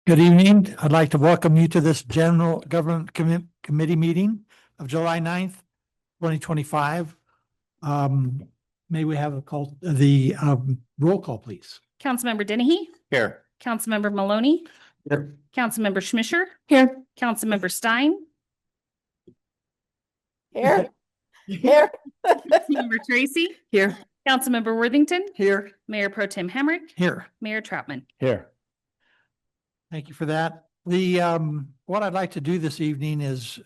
Good evening. I'd like to welcome you to this General Government Committee meeting of July 9th, 2025. May we have the roll call, please? Councilmember Dennehy. Here. Councilmember Maloney. Here. Councilmember Schmisher. Here. Councilmember Stein. Here. Here. Councilmember Tracy. Here. Councilmember Worthington. Here. Mayor Pro Tem Hemrick. Here. Mayor Troutman. Here. Thank you for that. What I'd like to do this evening is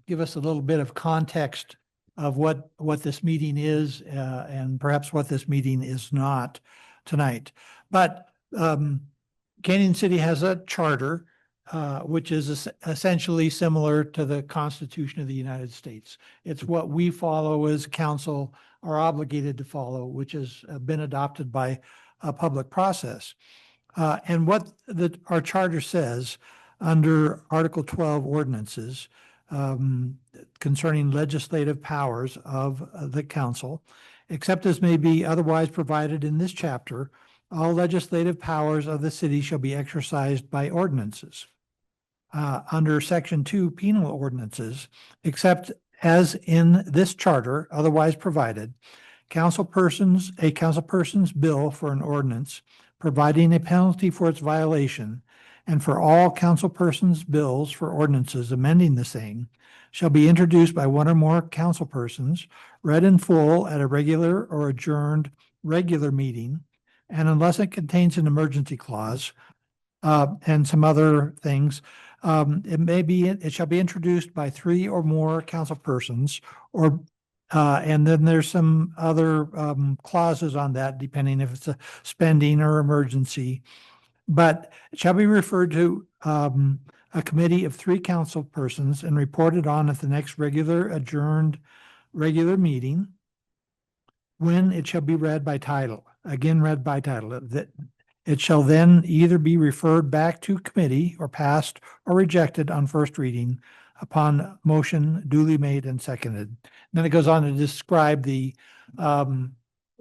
give us a little bit of context of what this meeting is and perhaps what this meeting is not tonight. But Canyon City has a charter which is essentially similar to the Constitution of the United States. It's what we follow as council are obligated to follow, which has been adopted by a public process. And what our charter says under Article 12 ordinances concerning legislative powers of the council, except as may be otherwise provided in this chapter, all legislative powers of the city shall be exercised by ordinances. Under Section 2 penal ordinances, except as in this charter otherwise provided, a councilperson's bill for an ordinance providing a penalty for its violation, and for all councilpersons' bills for ordinances amending the same, shall be introduced by one or more councilpersons, read in full at a regular or adjourned regular meeting, and unless it contains an emergency clause and some other things, it shall be introduced by three or more councilpersons, or and then there's some other clauses on that, depending if it's a spending or emergency. But it shall be referred to a committee of three council persons and reported on at the next adjourned regular meeting, when it shall be read by title. Again, read by title. That it shall then either be referred back to committee or passed or rejected on first reading upon motion duly made and seconded. And then it goes on to describe the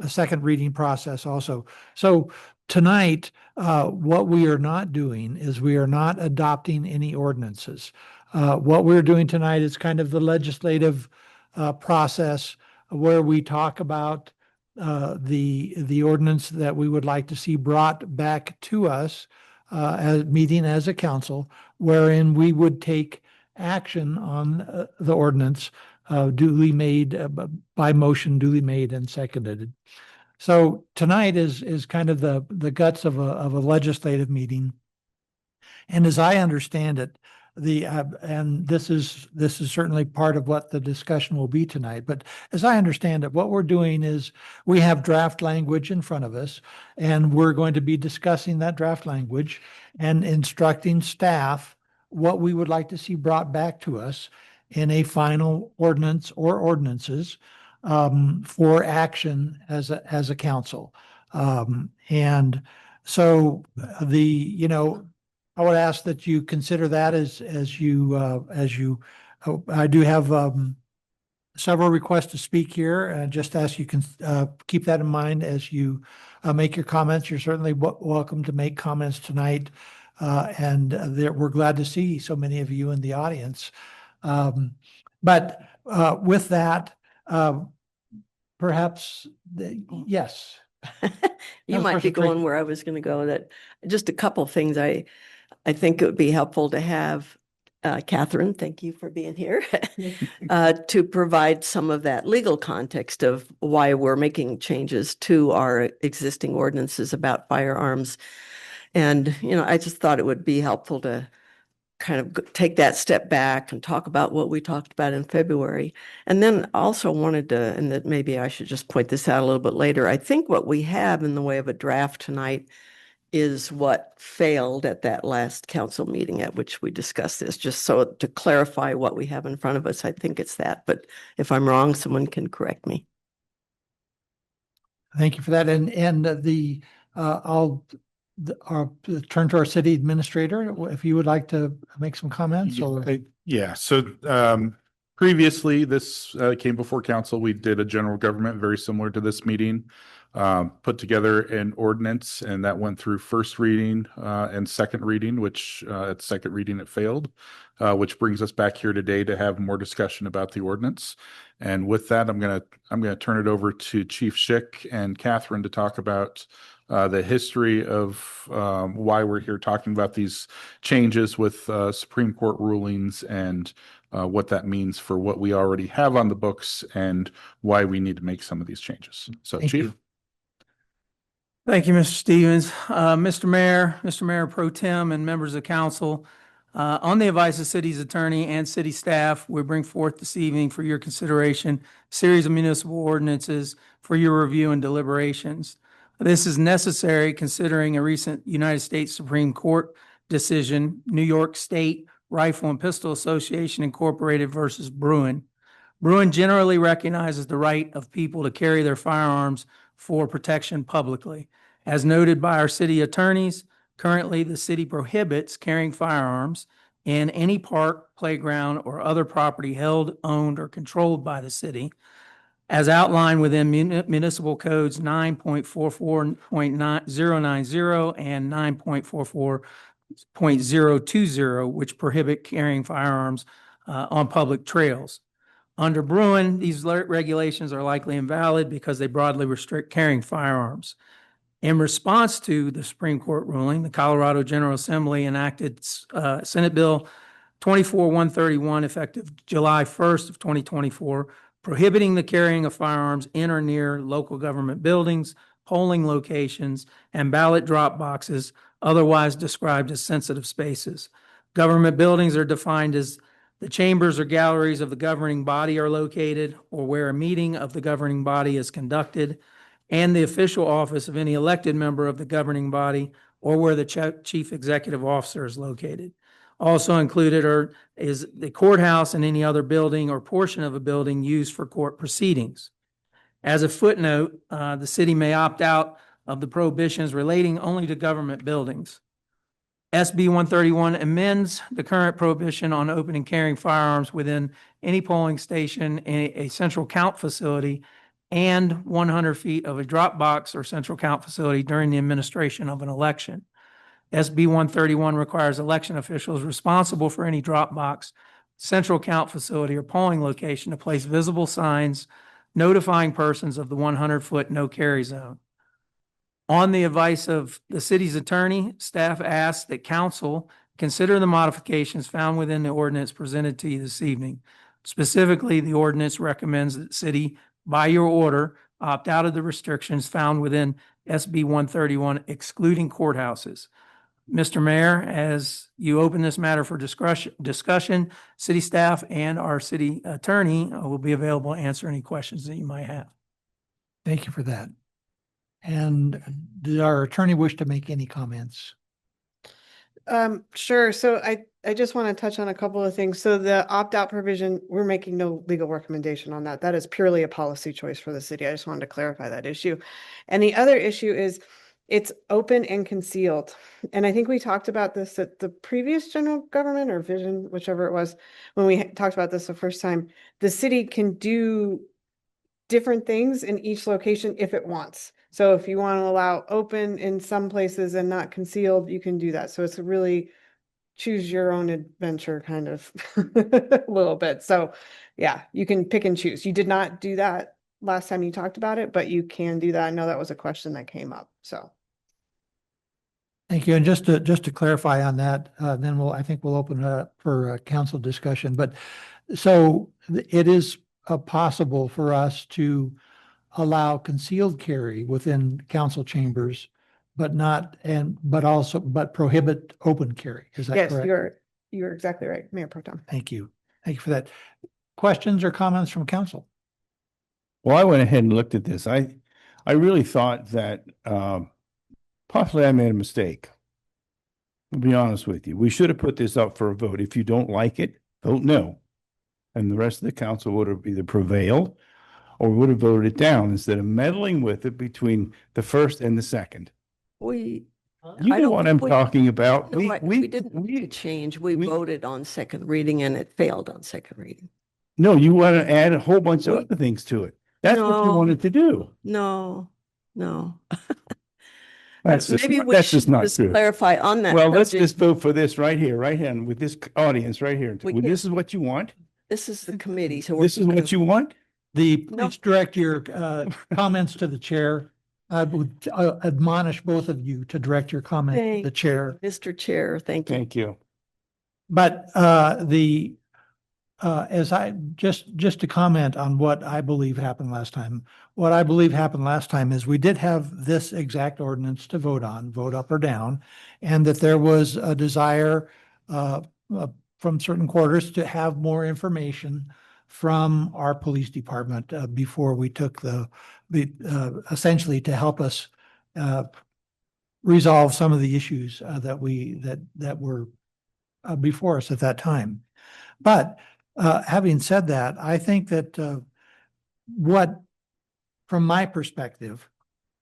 second reading process also. So tonight, what we are not doing is we are not adopting any ordinances. What we're doing tonight is kind of the legislative process where we talk about the ordinance that we would like to see brought back to us as meeting as a council, wherein we would take action on the ordinance duly made by motion duly made and seconded. So tonight is kind of the guts of a legislative meeting. And as I understand it, and this is certainly part of what the discussion will be tonight, but as I understand it, what we're doing is we have draft language in front of us, and we're going to be discussing that draft language and instructing staff what we would like to see brought back to us in a final ordinance or ordinances for action as a council. And so I would ask that you consider that as you I do have several requests to speak here, and just ask you can keep that in mind as you make your comments. You're certainly welcome to make comments tonight. And we're glad to see so many of you in the audience. But with that, perhaps, yes. You might be going where I was going to go. That just a couple of things I think it would be helpful to have Catherine, thank you for being here, to provide some of that legal context of why we're making changes to our existing ordinances about firearms. And, I just thought it would be helpful to kind of take that step back and talk about what we talked about in February. And then also wanted to, and that maybe I should just point this out a little bit later, I think what we have in the way of a draft tonight is what failed at that last council meeting at which we discussed this, just so to clarify what we have in front of us. I think it's that, but if I'm wrong, someone can correct me. Thank you for that. And I'll turn to our city administrator if you would like to make some comments. Yeah. So previously, this came before council. We did a general government very similar to this meeting. put together an ordinance, and that went through first reading and second reading, which at second reading it failed, which brings us back here today to have more discussion about the ordinance. And with that, I'm gonna turn it over to Chief Schick and Catherine to talk about the history of why we're here talking about these changes with Supreme Court rulings and what that means for what we already have on the books and why we need to make some of these changes. So, Thank Chief. you. Thank you, Mr. Stevens. Mr. Mayor Pro Tem, and members of council, on the advice of city's attorney and city staff, we bring forth this evening for your consideration a series of municipal ordinances for your review and deliberations. This is necessary considering a recent United States Supreme Court decision, New York State Rifle and Pistol Association Incorporated versus Bruin. Bruin generally recognizes the right of people to carry their firearms for protection publicly. As noted by our city attorneys, currently the city prohibits carrying firearms in any park, playground, or other property held, owned, or controlled by the city, as outlined within municipal codes 9.44.090 and 9.44.020, which prohibit carrying firearms on public trails. Under Bruin, these regulations are likely invalid because they broadly restrict carrying firearms. In response to the Supreme Court ruling, the Colorado General Assembly enacted Senate Bill 24-131 effective July 1st of 2024, prohibiting the carrying of firearms in or near local government buildings, polling locations, and ballot drop boxes, otherwise described as sensitive spaces. Government buildings are defined as the chambers or galleries of the governing body are located, or where a meeting of the governing body is conducted, and the official office of any elected member of the governing body, or where the chief executive officer is located. Also included is the courthouse and any other building or portion of a building used for court proceedings. As a footnote, the city may opt out of the prohibitions relating only to government buildings. SB 131 amends the current prohibition on open and carrying firearms within any polling station, a central count facility, and 100 feet of a drop box or central count facility during the administration of an election. SB 131 requires election officials responsible for any drop box, central count facility, or polling location to place visible signs notifying persons of the 100-foot no carry zone. On the advice of the city's attorney, staff asks that council consider the modifications found within the ordinance presented to you this evening. Specifically, the ordinance recommends that the city, by your order, opt out of the restrictions found within SB 131, excluding courthouses. Mr. Mayor, as you open this matter for discussion, city staff and our city attorney will be available to answer any questions that you might have. Thank you for that. And did our attorney wish to make any comments? Sure. So I just want to touch on a couple of things. So the opt-out provision, we're making no legal recommendation on that. That is purely a policy choice for the city. I just wanted to clarify that issue. And the other issue is it's open and concealed. And I think we talked about this at the previous general government or vision, whichever it was, when we talked about this the first time. The city can do different things in each location if it wants. So if you want to allow open in some places and not concealed, you can do that. So it's a really choose your own adventure kind of a little bit. So yeah, you can pick and choose. You did not do that last time you talked about it, but you can do that. I know that was a question that came up. So. Thank you. And just to clarify on that, then I think we'll open it up for council discussion. But so it is possible for us to allow concealed carry within council chambers, but prohibit open carry. Is that Yes, correct? you're exactly right, Mayor Pro Tem. Thank you. Thank you for that. Questions or comments from council? Well, I went ahead and looked at this. I really thought that possibly I made a mistake. I'll be honest with you. We should have put this up for a vote. If you don't like it, vote no. And the rest of the council would have either prevailed or would have voted it down instead of meddling with it between the first and the second. You You know what I'm talking about. We didn't change. We voted on second reading and it failed on second reading. No, you want to add a whole bunch of other things to it. That's what you No. wanted to do. No, No. That's just, Maybe we that's should just not just true. clarify on that. Well, let's subject. just vote for this right here, right hand, with this audience right here. We Well, can't- this is what you want? This is the committee, so. we're This is gonna- what you want? No. Please direct your comments to the chair. I would admonish both of you to direct your comment to the Thank chair. Mr. Chair, thank you. Thank you. But as I, just to comment on what I believe happened last time. What I believe happened last time is we did have this exact ordinance to vote on, vote up or down. And that there was a desire from certain quarters to have more information from our police department before we took essentially to help us resolve some of the issues that were before us at that time. But having said that, I think that from my perspective,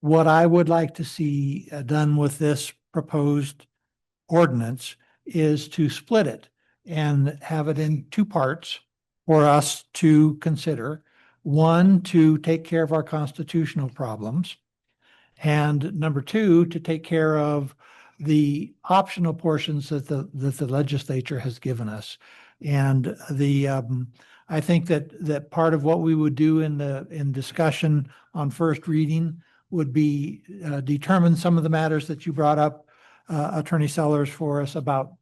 what I would like to see done with this proposed ordinance is to split it and have it in two parts for us to consider. One, to take care of our constitutional problems. And number two, to take care of the optional portions that the legislature has given us. And I think that part of what we would do in discussion on first reading would be determine some of the matters that you brought up, Attorney Sellers, for us about,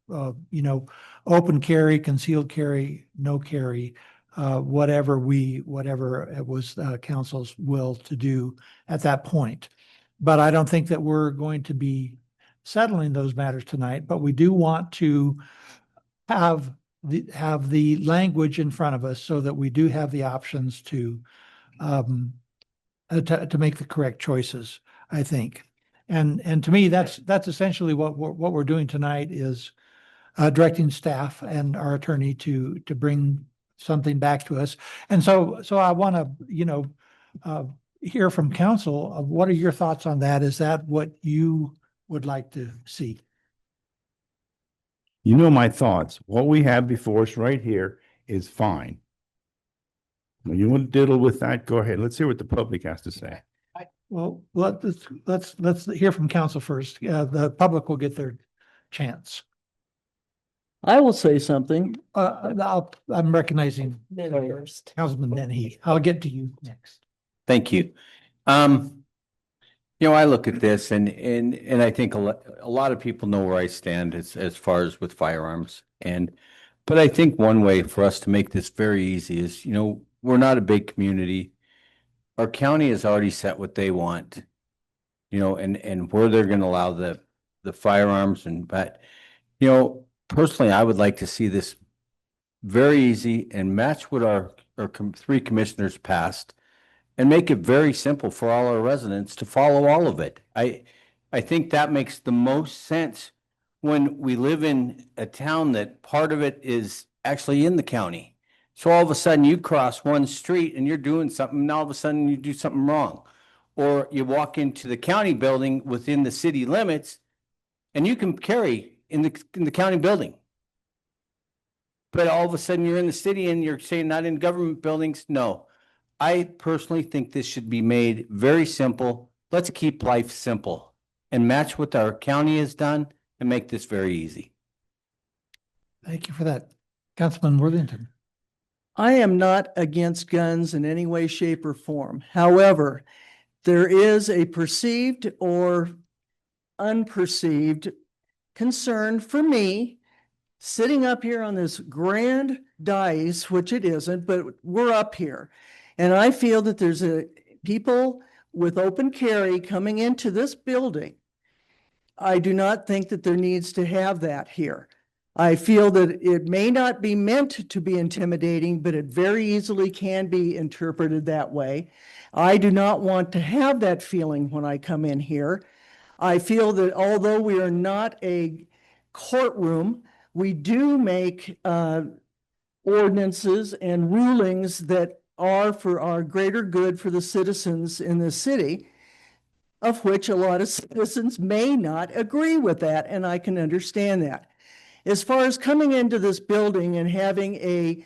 open carry, concealed carry, no carry, whatever it was council's will to do at that point. But I don't think that we're going to be settling those matters tonight, but we do want to have the language in front of us so that we do have the options to make the correct choices, I think. And to me, that's essentially what we're doing tonight is directing staff and our attorney to bring something back to us. And so I want to, hear from council. What are your thoughts on that? Is that what you would like to see? You know my thoughts. What we have before us right here is fine. When you want to diddle with that, go ahead. Let's hear what the public has to say. Well, let's hear from council first. The public will get their chance. I will say something. I'm recognizing Men first. Councilman Dennehy. I'll get to you next. Thank you. I look at this and I think a lot of people know where I stand as far as with firearms. But I think one way for us to make this very easy is, we're not a big community. Our county has already set what they want, and where they're going to allow the firearms but personally, I would like to see this very easy and match what our three commissioners passed and make it very simple for all our residents to follow all of it. I think that makes the most sense when we live in a town that part of it is actually in the county. So all of a sudden you cross one street and you're doing something, and all of a sudden you do something wrong. Or you walk into the county building within the city limits and you can carry in the county building. But all of a sudden you're in the city and you're saying not in government buildings. No, I personally think this should be made very simple. Let's keep life simple and match what our county has done and make this very easy. Thank you for that. Councilman Worthington. I am not against guns in any way, shape, or form. However, there is a perceived or unperceived concern for me sitting up here on this grand dais, which it isn't, but we're up here. And I feel that there's people with open carry coming into this building. I do not think that there needs to have that here. I feel that it may not be meant to be intimidating, but it very easily can be interpreted that way. I do not want to have that feeling when I come in here. I feel that although we are not a courtroom, we do make ordinances and rulings that are for our greater good for the citizens in the city, of which a lot of citizens may not agree with that, and I can understand that. As far as coming into this building and having a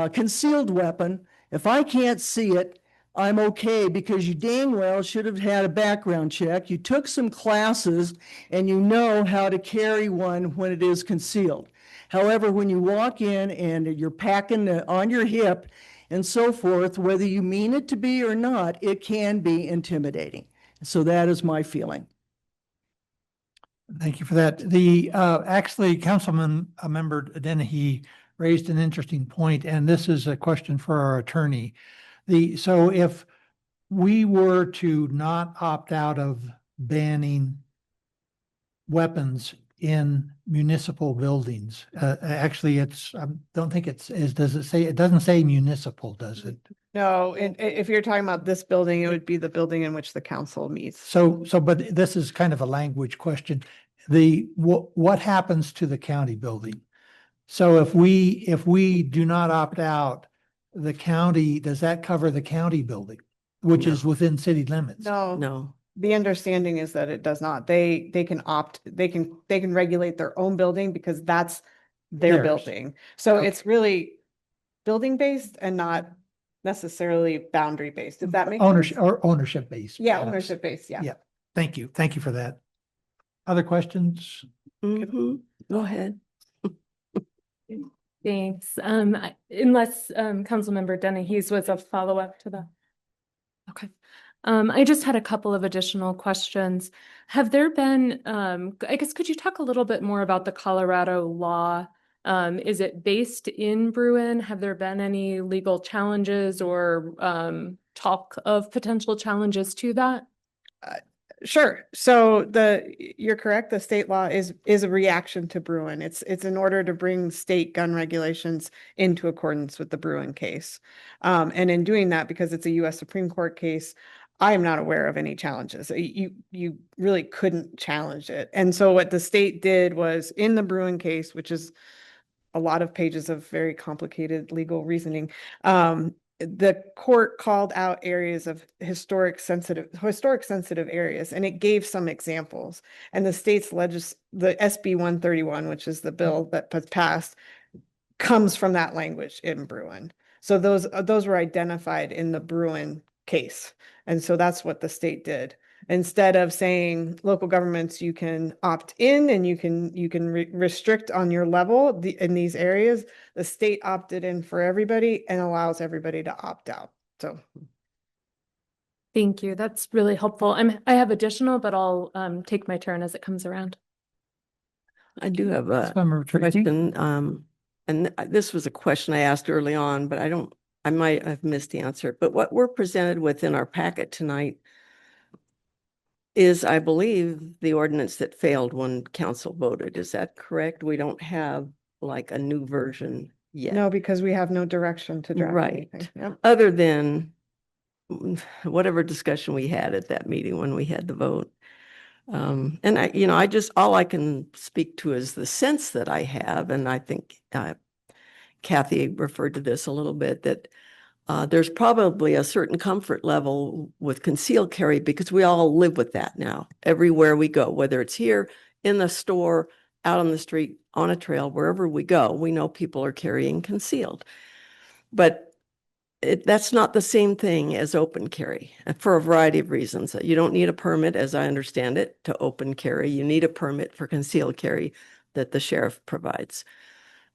concealed weapon, if I can't see it, I'm okay because you dang well should have had a background check. You took some classes and you know how to carry one when it is concealed. However, when you walk in and you're packing on your hip and so forth, whether you mean it to be or not, it can be intimidating. So that is my feeling. Thank you for that. Actually, Councilman Member Dennehy raised an interesting point, and this is a question for our attorney. So if we were to not opt out of banning weapons in municipal buildings, actually, don't think does it say, it doesn't say municipal, does it? No, if you're talking about this building, it would be the building in which the council meets. But this is kind of a language question. What happens to the county building? So if we do not opt out, the county, does that cover the county building, which is within city limits? No, the understanding is that it does not. They can regulate their own building because that's their Theirs. building. So Okay. it's really building based and not necessarily boundary based. If that makes Ownership sense. or ownership based. Yeah, perhaps. ownership based. Yeah. Yeah. Thank you. Thank you for that. Other questions? Mhm. Go ahead. Thanks. Unless Councilmember Dennehy's was a follow-up to that. Okay. I just had a couple of additional questions. Have there been, I guess, could you talk a little bit more about the Colorado law? Is it based in Bruin? Have there been any legal challenges or talk of potential challenges to that? Sure. So you're correct. The state law is a reaction to Bruin. It's in order to bring state gun regulations into accordance with the Bruin case. And in doing that, because it's a U.S. Supreme Court case, I am not aware of any challenges. You really couldn't challenge it. And so what the state did was in the Bruin case, which is a lot of pages of very complicated legal reasoning, the court called out areas of historic sensitive areas, and it gave some examples. And the state's the SB 131, which is the bill that was passed, comes from that language in Bruin. So those were identified in the Bruin case. And so that's what the state did. Instead of saying local governments, you can opt in and you can restrict on your level in these areas, the state opted in for everybody and allows everybody to opt out. So. Thank you. That's really helpful. I have additional, but I'll take my turn as it comes around. I do have a Councilmember Tracy? question. And this was a question I asked early on, but I might have missed the answer. But what we're presented with in our packet tonight is, I believe, the ordinance that failed when council voted. Is that correct? We don't have like a new version yet. No, because we have no direction to draft Right. anything. Yep. Other than whatever discussion we had at that meeting when we had the vote. And all I can speak to is the sense that I have, and I think Kathy referred to this a little bit, that there's probably a certain comfort level with concealed carry because we all live with that now, everywhere we go, whether it's here, in the store, out on the street, on a trail, wherever we go, we know people are carrying concealed. But that's not the same thing as open carry for a variety of reasons. You don't need a permit, as I understand it, to open carry. You need a permit for concealed carry that the sheriff provides.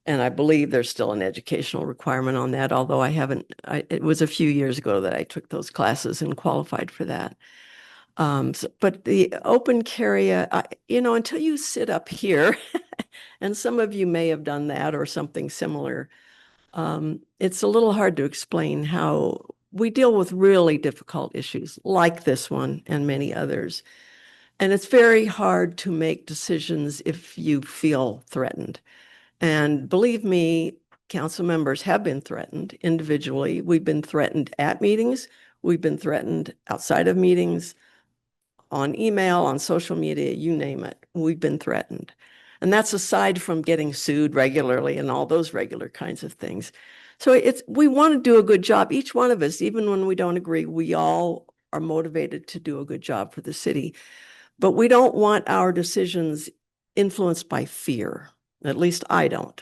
And I believe there's still an educational requirement on that, although it was a few years ago that I took those classes and qualified for that. But the open carry, until you sit up here, and some of you may have done that or something similar, it's a little hard to explain how we deal with really difficult issues like this one and many others. And it's very hard to make decisions if you feel threatened. And believe me, council members have been threatened individually. We've been threatened at meetings. We've been threatened outside of meetings, on email, on social media, you name it. We've been threatened. And that's aside from getting sued regularly and all those regular kinds of things. So we want to do a good job. Each one of us, even when we don't agree, we all are motivated to do a good job for the city. But we don't want our decisions influenced by fear. At least I don't.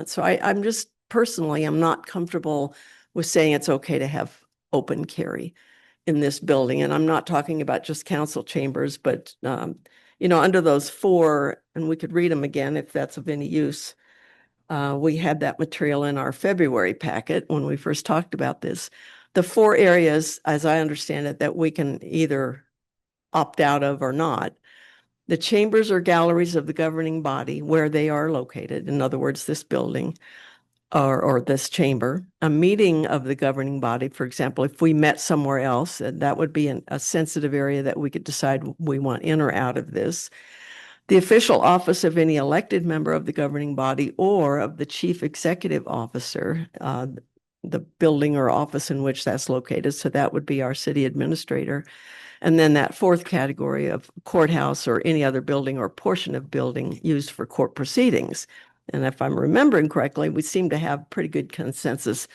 So I'm just personally, I'm not comfortable with saying it's okay to have open carry in this building. And I'm not talking about just council chambers, but, under those four, and we could read them again if that's of any use. We had that material in our February packet when we first talked about this. The four areas, as I understand it, that we can either opt out of or not. The chambers or galleries of the governing body where they are located, in other words, this building or this chamber, a meeting of the governing body, for example, if we met somewhere else, that would be a sensitive area that we could decide we want in or out of this. The official office of any elected member of the governing body or of the chief executive officer, the building or office in which that's located. So that would be our city administrator. And then that fourth category of courthouse or any other building or portion of building used for court proceedings. And if I'm remembering correctly, we seem to have pretty good consensus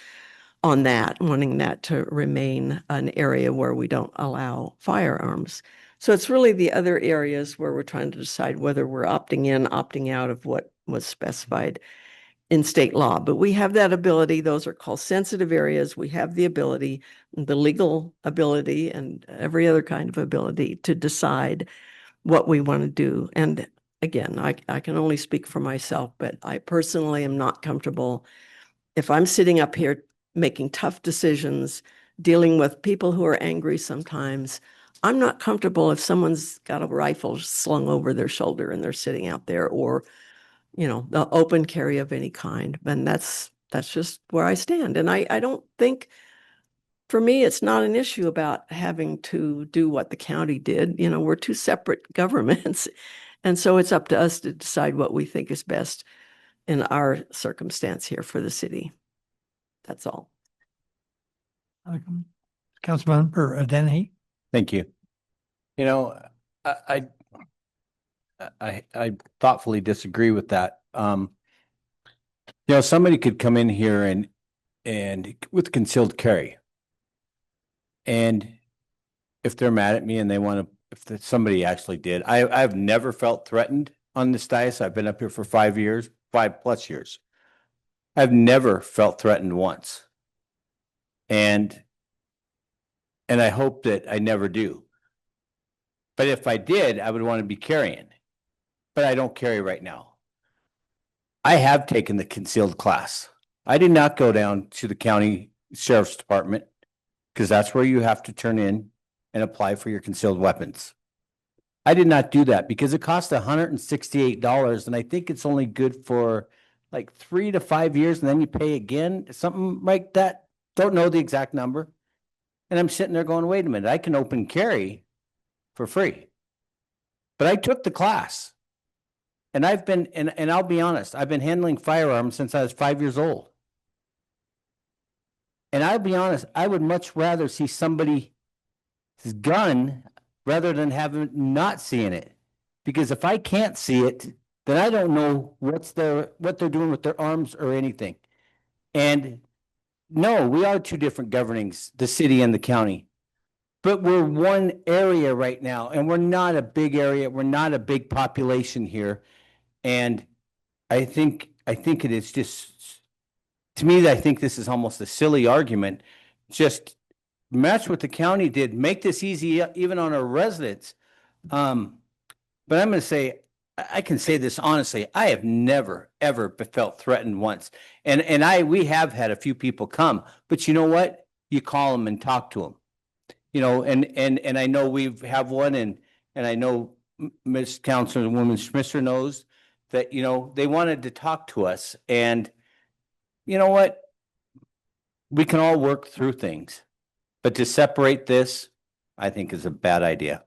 on that, wanting that to remain an area where we don't allow firearms. So it's really the other areas where we're trying to decide whether we're opting in, opting out of what was specified in state law. But we have that ability. Those are called sensitive areas. We have the ability, the legal ability, and every other kind of ability to decide what we want to do. And again, I can only speak for myself, but I personally am not comfortable if I'm sitting up here making tough decisions, dealing with people who are angry sometimes. I'm not comfortable if someone's got a rifle slung over their shoulder and they're sitting out there, or the open carry of any kind. And that's just where I stand. And I don't think, for me, it's not an issue about having to do what the county did. We're two separate governments. And so it's up to us to decide what we think is best in our circumstance here for the city. That's all. Councilmember Dennehy. Thank you. I thoughtfully disagree with that. Somebody could come in here and with concealed carry. And if they're mad at me and they want to, if somebody actually did, I've never felt threatened on this dais. I've been up here for 5 years, 5+ years. I've never felt threatened once. And I hope that I never do. But if I did, I would want to be carrying. But I don't carry right now. I have taken the concealed class. I did not go down to the county sheriff's department because that's where you have to turn in and apply for your concealed weapons. I did not do that because it cost $168, and I think it's only good for like 3 to 5 years, and then you pay again, something like that. Don't know the exact number. And I'm sitting there going, wait a minute, I can open carry for free. But I took the class. And I've been, and I'll be honest, I've been handling firearms since I was 5 years old. And I'll be honest, I would much rather see somebody's gun rather than having not seeing it. Because if I can't see it, then I don't know what they're doing with their arms or anything. And no, we are two different governings, the city and the county. But we're one area right now, and we're not a big area. We're not a big population here. And I think it is just, to me, I think this is almost a silly argument. Just match what the county did, make this easy even on our residents. But I'm going to say, I can say this honestly, I have never, ever felt threatened once. And we have had a few people come, but you know what? You call them and talk to them. And I know we have one, and I know Ms. Councilwoman Schmisser knows that, they wanted to talk to us. And you know what? We can all work through things. But to separate this, I think is a bad idea.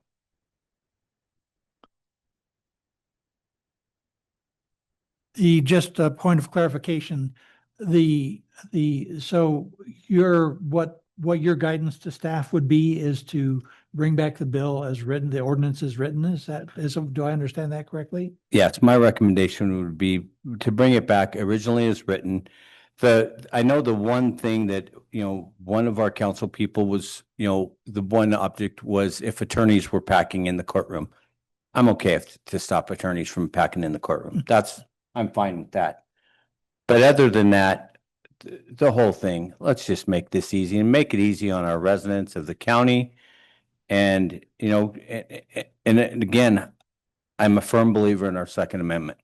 Just a point of clarification, so what your guidance to staff would be is to bring back the bill as written, the ordinance as written. Do I understand that correctly? Yes, my recommendation would be to bring it back originally as written. I know the one thing that, one of our council people was, the one object was if attorneys were packing in the courtroom. I'm okay to stop attorneys from packing in the courtroom. I'm fine with that. But other than that, the whole thing. Let's just make this easy and make it easy on our residents of the county. And, you know, and again, I'm a firm believer in our Second Amendment.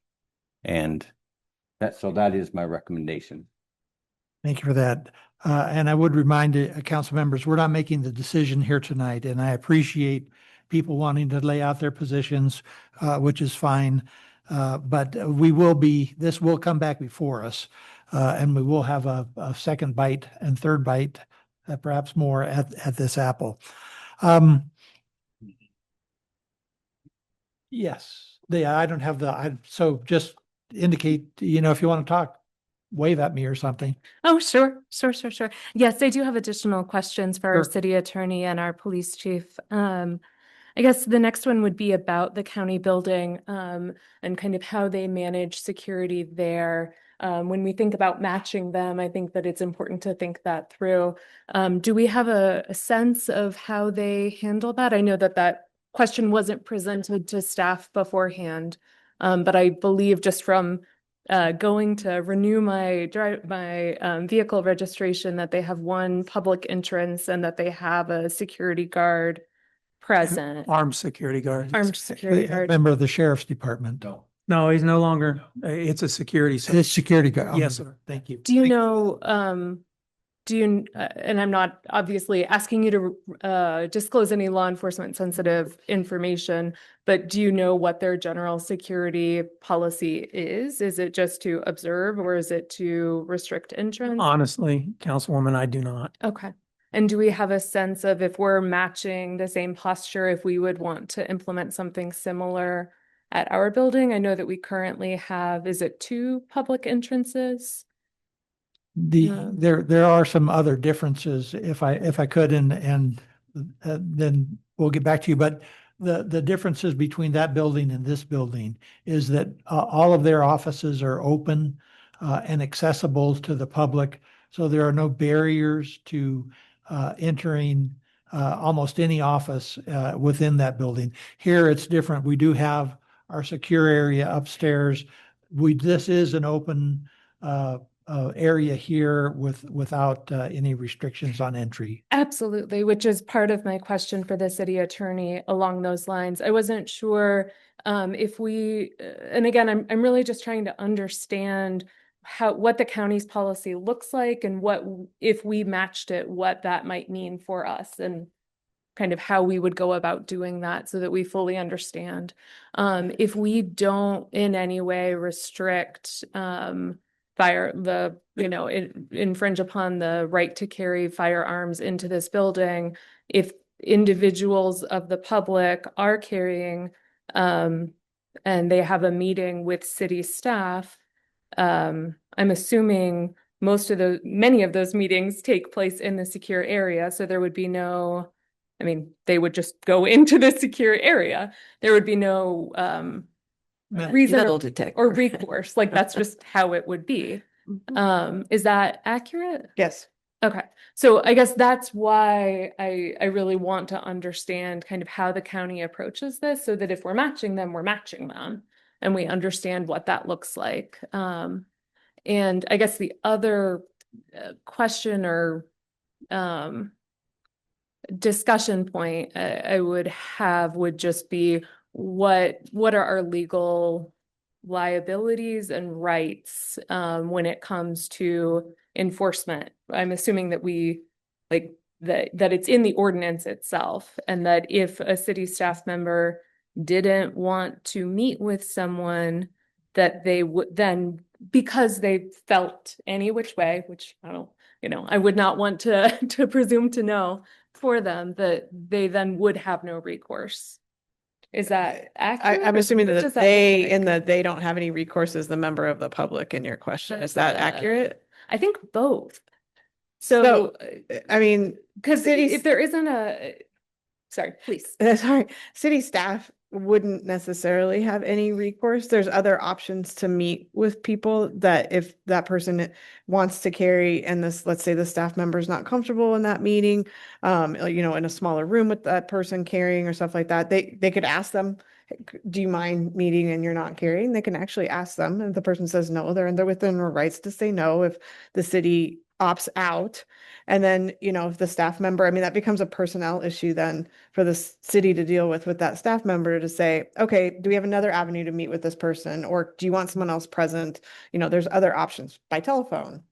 And that is my recommendation. Thank you for that. And I would remind council members, we're not making the decision here tonight, and I appreciate people wanting to lay out their positions, which is fine. But this will come back before us, and we will have a second bite and third bite, perhaps more at this apple. Yes, I don't have so just indicate, if you want to talk, wave at me or something. Oh, sure. Yes, I do have additional questions for our Sure. city attorney and our police chief. I guess the next one would be about the county building, and kind of how they manage security there. When we think about matching them, I think that it's important to think that through. Do we have a sense of how they handle that? I know that question wasn't presented to staff beforehand, but I believe just from going to renew my vehicle registration that they have one public entrance and that they have a security guard present. Armed security guard. Armed security guard. Member of the sheriff's department. No, he's no longer, it's a security. It's security guard. Yes, sir. Thank you. Do you know, and I'm not obviously asking you to disclose any law enforcement sensitive information, but do you know what their general security policy is? Is it just to observe or is it to restrict entrance? Honestly, Councilwoman, I do not. Okay. And do we have a sense of if we're matching the same posture, if we would want to implement something similar at our building? I know that we currently have, is it 2 public entrances? There are some other differences if I could, and then we'll get back to you. But the differences between that building and this building is that all of their offices are open and accessible to the public. So there are no barriers to entering almost any office within that building. Here it's different. We do have our secure area upstairs. This is an open area here without any restrictions on entry. Absolutely, which is part of my question for the city attorney along those lines. I wasn't sure if we, and again, I'm really just trying to understand what the county's policy looks like and what, if we matched it, what that might mean for us and kind of how we would go about doing that so that we fully understand. If we don't in any way restrict infringe upon the right to carry firearms into this building, if individuals of the public are carrying and they have a meeting with city staff, I'm assuming many of those meetings take place in the secure area, so there would be no, they would just go into the secure area. There would be no reason Metal detector. or recourse, like that's just how it would be. Is that accurate? Yes. Okay. So I guess that's why I really want to understand kind of how the county approaches this so that if we're matching them, and we understand what that looks like. And I guess the other question or discussion point I would have would just be what are our legal liabilities and rights when it comes to enforcement? I'm assuming that that it's in the ordinance itself, and that if a city staff member didn't want to meet with someone, that they would then, because they felt any which way, which I would not want to presume to know for them, that they then would have no recourse. Is that accurate? I'm assuming What that does that they, look in like? that they don't have any recourse as the member of the public in your question. Is that accurate? I think both. So, So, I mean, because cities- if there isn't sorry, please. sorry, city staff wouldn't necessarily have any recourse. There's other options to meet with people that if that person wants to carry and this, let's say the staff member is not comfortable in that meeting, in a smaller room with that person carrying or stuff like that, they could ask them, do you mind meeting and you're not carrying? They can actually ask them. If the person says no, they're within their rights to say no if the city opts out. And then, if the staff member, I mean, that becomes a personnel issue then for the city to deal with that staff member to say, okay, do we have another avenue to meet with this person? Or do you want someone else present? There's other options by telephone,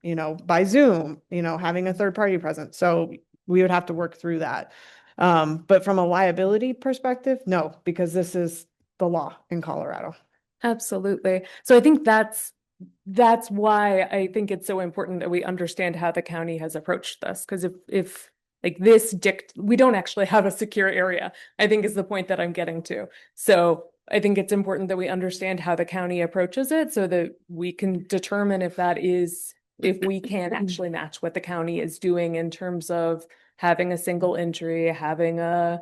by Zoom, having a third party present. So we would have to work through that. But from a liability perspective, no, because this is the law in Colorado. Absolutely. So I think that's why I think it's so important that we understand how the county has approached this. Because if like this we don't actually have a secure area, I think is the point that I'm getting to. So I think it's important that we understand how the county approaches it so that we can determine if we can actually match what the county is doing in terms of having a single entry, having an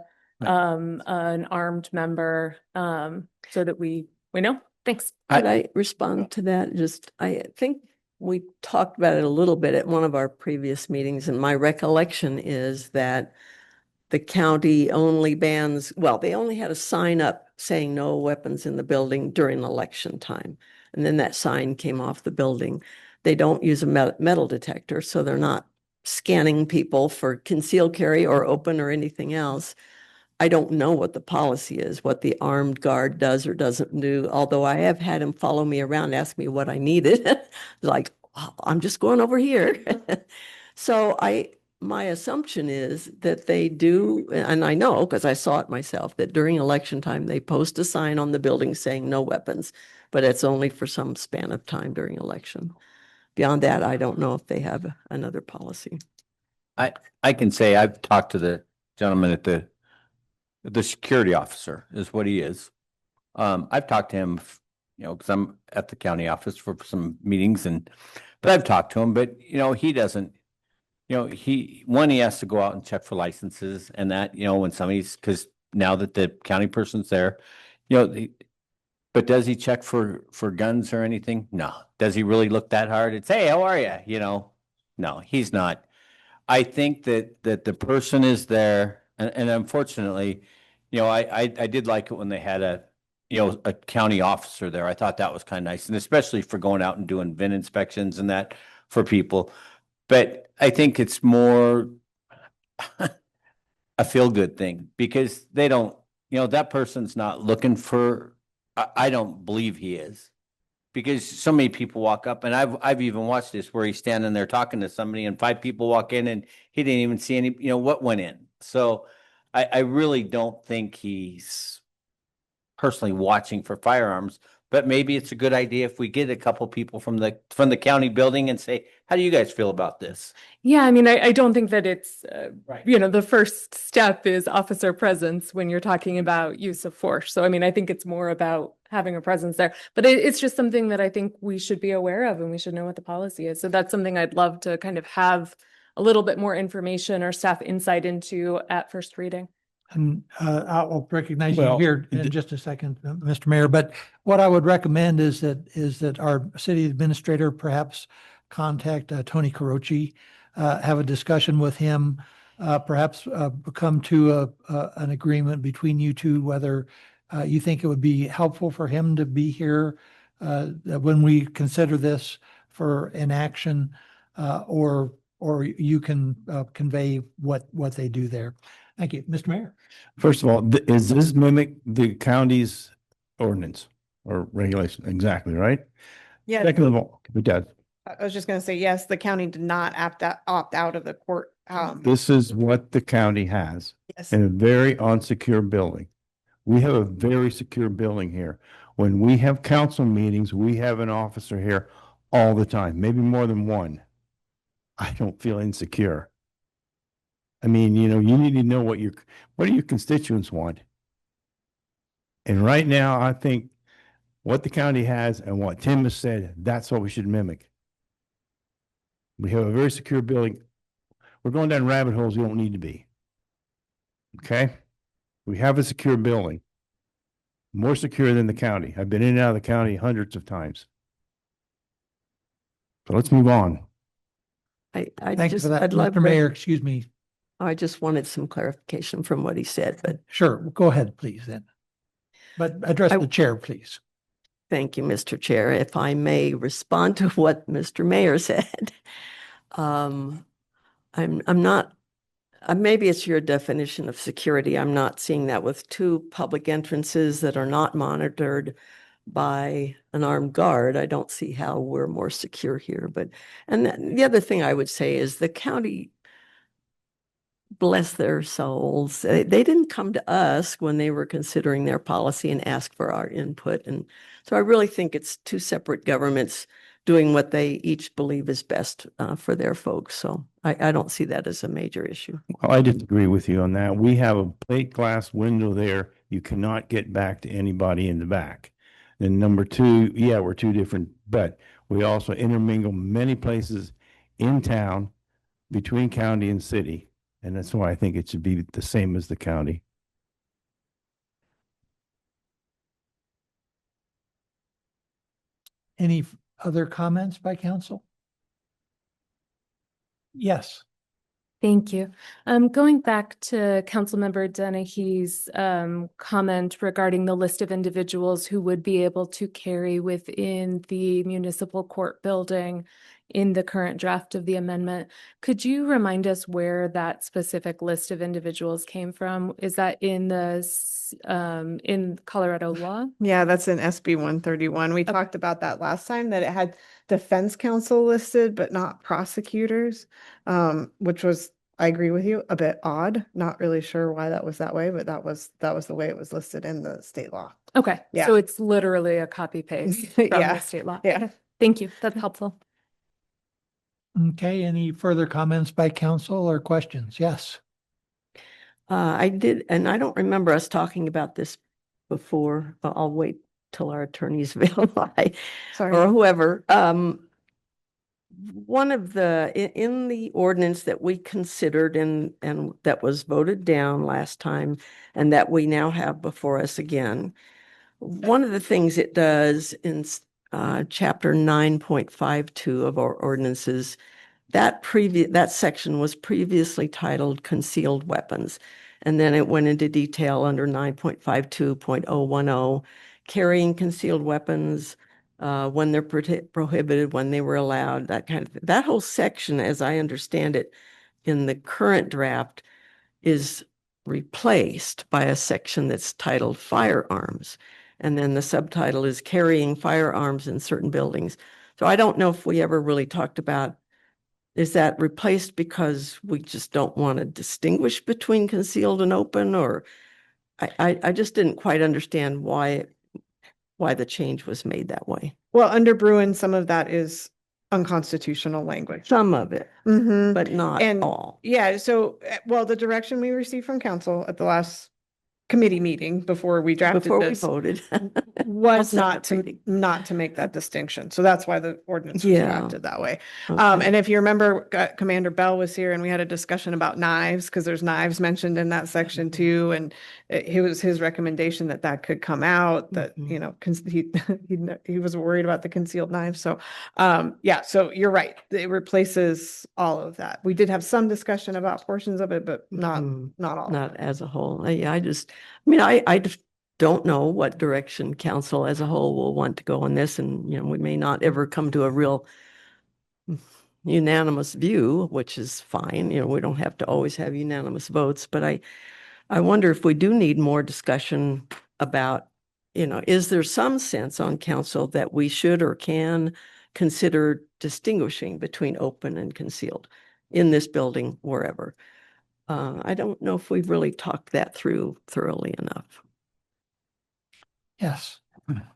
armed member, so that we know. Thanks. Could I respond to that? I think we talked about it a little bit at one of our previous meetings, and my recollection is that the county only they only had a sign up saying no weapons in the building during election time. And then that sign came off the building. They don't use a metal detector, so they're not scanning people for concealed carry or open or anything else. I don't know what the policy is, what the armed guard does or doesn't do, although I have had him follow me around, ask me what I needed. Like, oh, I'm just going over here. So my assumption is that they do, and I know because I saw it myself, that during election time, they post a sign on the building saying no weapons, but it's only for some span of time during election. Beyond that, I don't know if they have another policy. I can say I've talked to the gentleman at the security officer is what he is. I've talked to him, because I'm at the county office for some meetings but I've talked to him, but he doesn't, he has to go out and check for licenses and that, when because now that the county person's there, but does he check for guns or anything? No. Does he really look that hard? It's, hey, how are you? No, he's not. I think that the person is there, and unfortunately, I did like it when they had a county officer there. I thought that was kind of nice, and especially for going out and doing VIN inspections and that for people. But I think it's more a feel-good thing because they don't, that person's not looking for. I don't believe he is, because so many people walk up, and I've even watched this where he's standing there talking to somebody, and 5 people walk in, and he didn't even see any, what went in. So I really don't think he's personally watching for firearms, but maybe it's a good idea if we get a couple people from the county building and say, how do you guys feel about this? Yeah, I mean, I don't think that it's, Right. The first step is officer presence when you're talking about use of force. So, I mean, I think it's more about having a presence there, but it's just something that I think we should be aware of and we should know what the policy is. So that's something I'd love to kind of have a little bit more information or staff insight into at first reading. And I'll recognize you Well, here in just a second, Mr. Mayor, but what I would recommend is that our city administrator perhaps contact Tony Carochi, have a discussion with him, perhaps come to an agreement between you two, whether you think it would be helpful for him to be here when we consider this for an action, or you can convey what they do there. Thank you, Mr. Mayor. First of all, is this mimic the county's ordinance or regulation? Exactly, right? Yeah, Second of all, it does. I was just going to say, yes, the county did not opt out of the court. This is what the county has Yes. in a very unsecure building. We have a very secure building here. When we have council meetings, we have an officer here all the time, maybe more than one. I don't feel insecure. I mean, you need to know what do your constituents want? And right now, I think what the county has and what Tim has said, that's what we should mimic. We have a very secure building. We're going down rabbit holes we don't need to be. Okay? We have a secure building. more secure than the county. I've been in and out of the county hundreds of times. So let's move on. I Thank you just, for that. I'd love, Mr. Mayor, excuse me. I just wanted some clarification from what he said, but Sure, go ahead, please then. But address the chair, please. thank you, Mr. Chair. If I may respond to what Mr. Mayor said. I'm not, maybe it's your definition of security. I'm not seeing that with two public entrances that are not monitored by an armed guard. I don't see how we're more secure here, but, and the other thing I would say is the county, bless their souls, they didn't come to us when they were considering their policy and ask for our input. And so I really think it's two separate governments doing what they each believe is best for their folks. So I don't see that as a major issue. Well, I disagree with you on that. We have a plate glass window there. You cannot get back to anybody in the back. And number two, yeah, we're two different, but we also intermingle many places in town between county and city. And that's why I think it should be the same as the county. Any other comments by council? Yes. Thank you. Going back to Councilmember Dennehy's comment regarding the list of individuals who would be able to carry within the municipal court building in the current draft of the amendment, could you remind us where that specific list of individuals came from? Is that in the in Colorado law? Yeah, that's in SB 131. We talked about that last time, that it had defense counsel listed, but not prosecutors, which was, I agree with you, a bit odd. Not really sure why that was that way, but that was the way it was listed in the state law. Okay, Yeah. so it's literally a copy paste from Yeah. the state law. Yeah. Okay, thank you. That's helpful. Okay, any further comments by council or questions? Yes. I did, and I don't remember us talking about this before. I'll wait till our attorney's available Sorry. or whoever. One of the, in the ordinance that we considered and that was voted down last time and that we now have before us again, one of the things it does in chapter 9.52 of our ordinances, that section was previously titled concealed weapons. And then it went into detail under 9.52.010, carrying concealed weapons, when they're prohibited, when they were allowed, that kind of thing. That whole section, as I understand it, in the current draft is replaced by a section that's titled firearms. And then the subtitle is carrying firearms in certain buildings. So I don't know if we ever really talked about, is that replaced because we just don't want to distinguish between concealed and open, or I just didn't quite understand why the change was made that way. Well, under Bruin, some of that is unconstitutional language. Some of it, Mhm. but not And all. yeah, so, well, the direction we received from council at the last committee meeting before we drafted Before we this voted. was Second not to, reading. not to make that distinction. So that's why the ordinance was Yeah. drafted that way. Okay. And if you remember, Commander Bell was here and we had a discussion about knives, because there's knives mentioned in that section too. And it was his recommendation that that could come out, that, Mhm. you know, he was worried about the concealed knives. So, yeah, so you're right. It replaces all of that. We did have some discussion about portions of it, but not Mhm. all. of Not it. as a whole. Yeah, I mean, I just don't know what direction council as a whole will want to go on this. And, you know, we may not ever come to a real unanimous view, which is fine. You know, we don't have to always have unanimous votes, but I wonder if we do need more discussion about, you know, is there some sense on council that we should or can consider distinguishing between open and concealed in this building, wherever? I don't know if we've really talked that through thoroughly enough. Yes.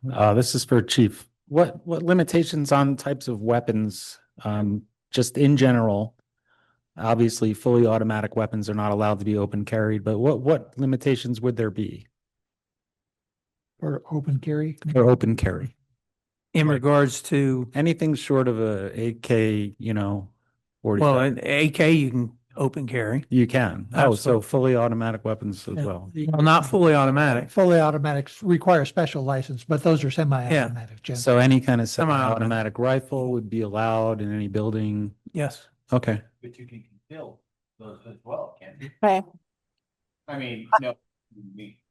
This is for Chief. What limitations on types of weapons, just in general? Obviously, fully automatic weapons are not allowed to be open carried, but what limitations would there be For open carry? for open carry? In regards to, Anything short of a AK, you know, well, 47. an AK, you can open carry. You can. Oh, so Absolutely. fully automatic weapons as Yeah. well. Well, not fully automatic. Fully automatics require a special license, but those are semi-automatic. Jen. So any kind of Semi-automatic. semi-automatic rifle would be allowed in any building. Yes. Okay. But you can conceal those as well, can't you? Okay. I mean, no,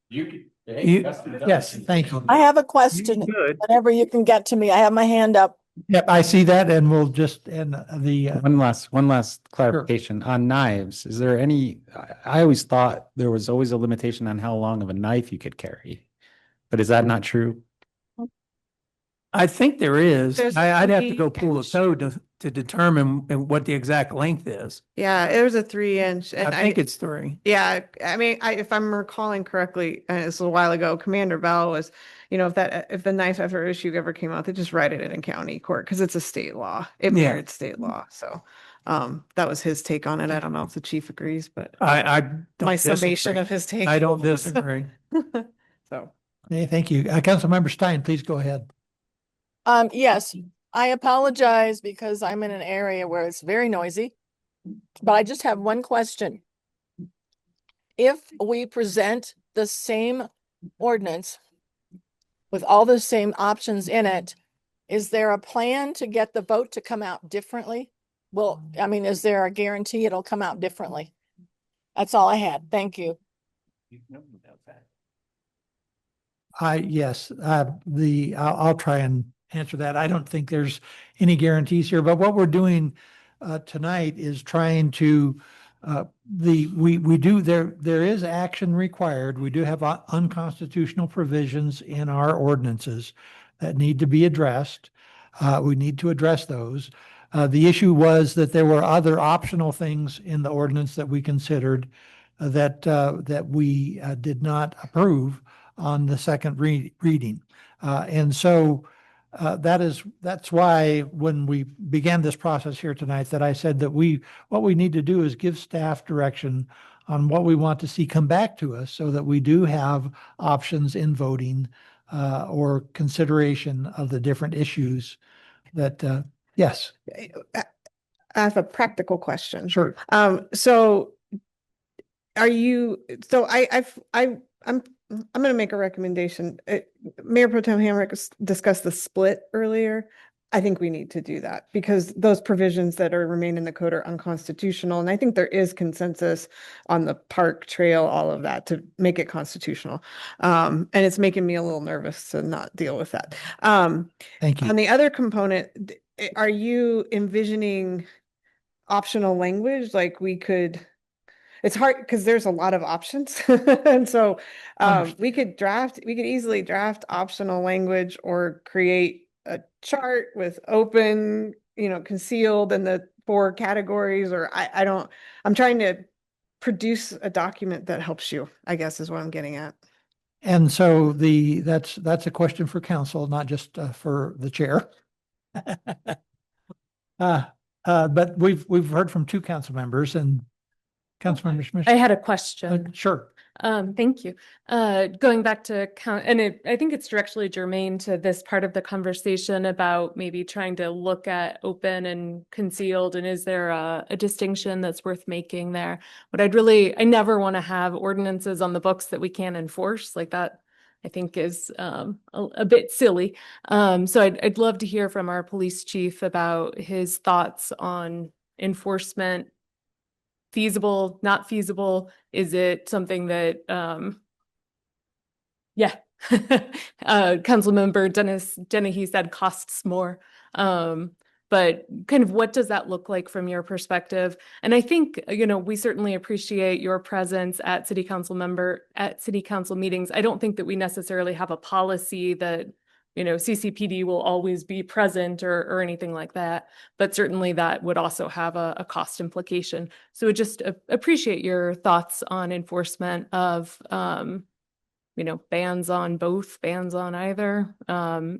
you could. You- Yes, thank you. I have a question. Good. Whenever you can get to me, I have my hand up. Yep, I see that, and we'll just, and the, One last clarification on knives. Is there any, I always thought there was always a limitation on how long of a knife you could carry. But is that not true? I think there is. There's I'd have to three- go pull the code to determine what the exact length is. Yeah, it was a 3-inch. And I think it's 3. yeah, I mean, if I'm recalling correctly, and it's a while ago, Commander Bell was, if the knife ever issue ever came out, they just write it in a county court because it's a state law. It Yeah. mirrored state law. So that was his take on it. I don't know if the chief agrees, but I don't my summation disagree. of his take. I don't disagree. So. hey, thank you. Councilmember Stein, please go ahead. Yes, I apologize because I'm in an area where it's very noisy. But I just have one question. If we present the same ordinance with all the same options in it, is there a plan to get the vote to come out differently? Well, I mean, is there a guarantee it'll come out differently? That's all I had. Thank you. Yes, I'll try and answer that. I don't think there's any guarantees here, but what we're doing tonight is trying to there is action required. We do have unconstitutional provisions in our ordinances that need to be addressed. We need to address those. The issue was that there were other optional things in the ordinance that we considered that we did not approve on the second reading. And so that's why when we began this process here tonight, that I said that what we need to do is give staff direction on what we want to see come back to us so that we do have options in voting or consideration of the different issues that, yes. I have a practical question. Sure. So I'm going to make a recommendation. Mayor Pro Tem Hamrick discussed the split earlier. I think we need to do that because those provisions that remain in the code are unconstitutional. And I think there is consensus on the park trail, all of that to make it constitutional. And it's making me a little nervous to not deal with that. Thank you. On the other component, are you envisioning optional language? Like it's hard because there's a lot of options. And so we could easily draft optional language or create a chart with open, concealed and the 4 categories, or I'm trying to produce a document that helps you, I guess is what I'm getting at. And so that's a question for council, not just for the chair. But we've heard from 2 council members and Councilmember Schmidt. I had a question. Sure. Thank you. Going back to I think it's directly germane to this part of the conversation about maybe trying to look at open and concealed, and is there a distinction that's worth making there? But I never want to have ordinances on the books that we can't enforce like that. I think is a bit silly. So I'd love to hear from our police chief about his thoughts on enforcement. Feasible, not feasible? Is it something that, Councilmember Dennehy said costs more. But kind of what does that look like from your perspective? And I think, we certainly appreciate your presence at city council meetings. I don't think that we necessarily have a policy that CCPD will always be present or anything like that, but certainly that would also have a cost implication. So I just appreciate your thoughts on enforcement of, bans on both, bans on either.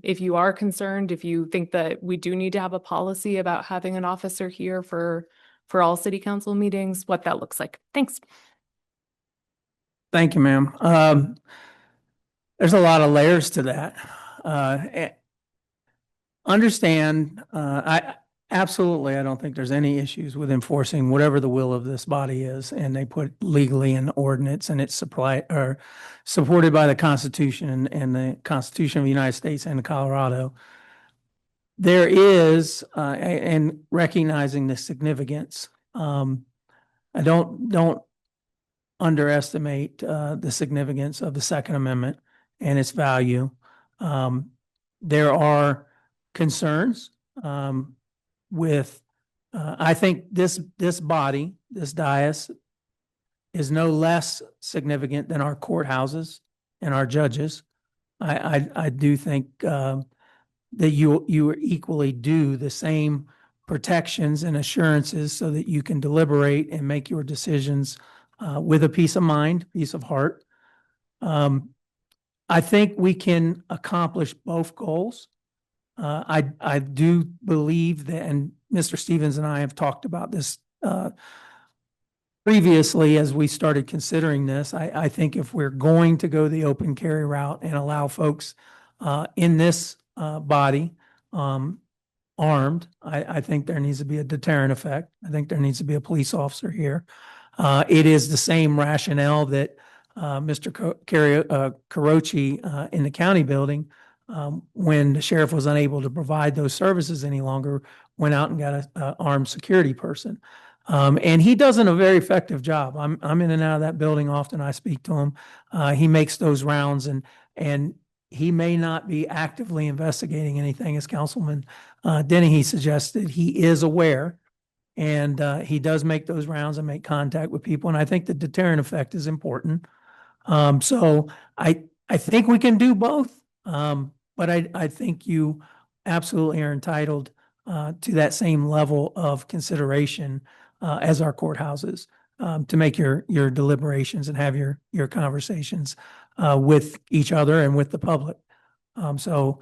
If you are concerned, if you think that we do need to have a policy about having an officer here for all city council meetings, what that looks like. Thanks. Thank you, ma'am. There's a lot of layers to that. Understand, Absolutely. I don't think there's any issues with enforcing whatever the will of this body is, and they put legally in the ordinance, and it's supported by the Constitution and the Constitution of the United States and Colorado. There is, and recognizing the significance, I don't underestimate the significance of the Second Amendment and its value. There are concerns with, I think this body, this dais, is no less significant than our courthouses and our judges. I do think that you equally do the same protections and assurances so that you can deliberate and make your decisions with a peace of mind, peace of heart. I think we can accomplish both goals. I do believe that, and Mr. Stevens and I have talked about this previously as we started considering this. I think if we're going to go the open carry route and allow folks in this body armed, I think there needs to be a deterrent effect. I think there needs to be a police officer here. It is the same rationale that Mr. Carochi in the county building, when the sheriff was unable to provide those services any longer, went out and got an armed security person. And he does a very effective job. I'm in and out of that building often. I speak to him. He makes those rounds, and he may not be actively investigating anything, as Councilman Dennehy suggested. He is aware, and he does make those rounds and make contact with people. And I think the deterrent effect is important. So I think we can do both. But I think you absolutely are entitled to that same level of consideration as our courthouses to make your deliberations and have your conversations with each other and with the public. So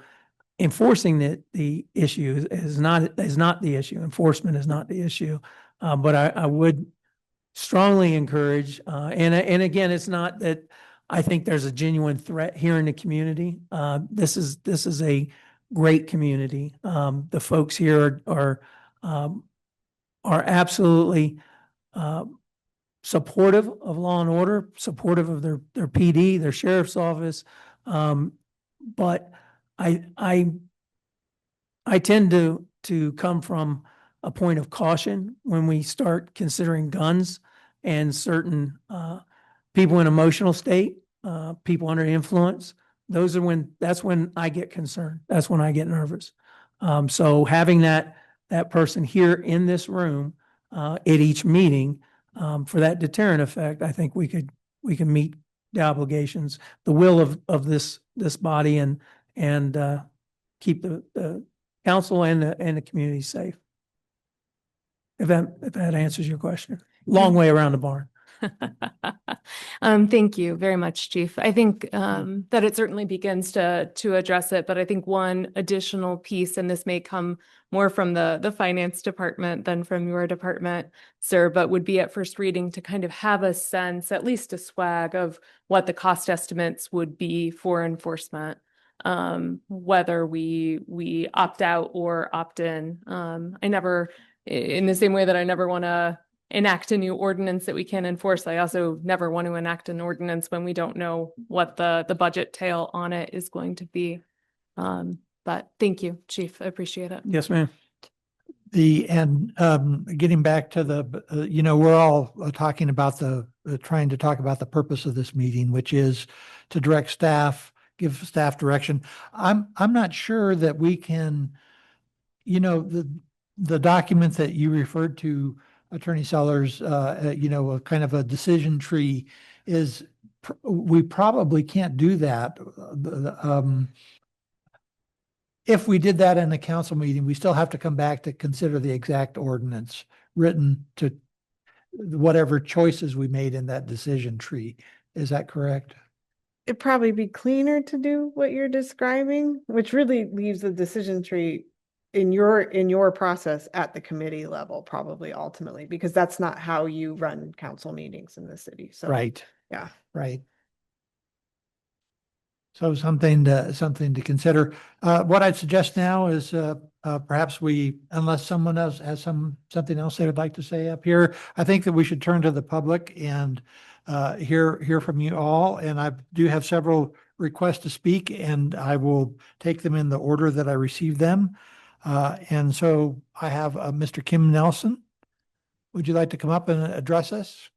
enforcing the issue is not the issue. Enforcement is not the issue. But I would strongly encourage, and again, it's not that I think there's a genuine threat here in the community. This is a great community. The folks here are absolutely supportive of law and order, supportive of their PD, their sheriff's office. But I tend to come from a point of caution when we start considering guns and certain people in emotional state, people under influence. That's when I get concerned. That's when I get nervous. So having that person here in this room at each meeting for that deterrent effect, I think we can meet the obligations, the will of this body, and keep the council and the community safe. If that answers your question. Long way around the barn. Thank you very much, Chief. I think that it certainly begins to address it, but I think one additional piece, and this may come more from the finance department than from your department, sir, but would be at first reading to kind of have a sense, at least a swag of what the cost estimates would be for enforcement, whether we opt out or opt in. In the same way that I never want to enact a new ordinance that we can enforce, I also never want to enact an ordinance when we don't know what the budget tail on it is going to be. But thank you, Chief. I appreciate it. Yes, ma'am. Getting back to we're all talking about trying to talk about the purpose of this meeting, which is to direct staff, give staff direction. I'm not sure that we can, the document that you referred to, Attorney Sellers, kind of a decision tree is, we probably can't do that. If we did that in a council meeting, we still have to come back to consider the exact ordinance written to whatever choices we made in that decision tree. Is that correct? It'd probably be cleaner to do what you're describing, which really leaves the decision tree in your process at the committee level, probably ultimately, because that's not how you run council meetings in the city. So Right. yeah. Right. So something to consider. What I'd suggest now is perhaps unless someone else has something else they would like to say up here, I think that we should turn to the public and hear from you all. And I do have several requests to speak, and I will take them in the order that I received them. And so I have Mr. Kim Nelson. Would you like to come up and address us?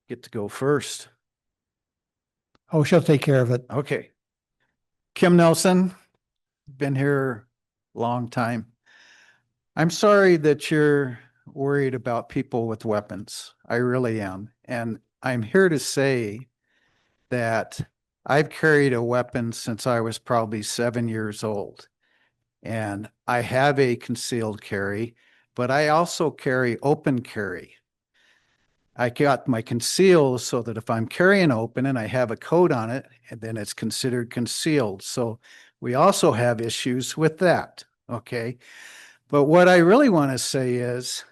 Get to go first. Oh, she'll take care of it. Okay. Kim Nelson, been here a long time. I'm sorry that you're worried about people with weapons. I really am. And I'm here to say that I've carried a weapon since I was probably 7 years old. And I have a concealed carry, but I also carry open carry. I got my concealed so that if I'm carrying open and I have a code on it, and then it's considered concealed. So we also have issues with that. Okay. But what I really want to say is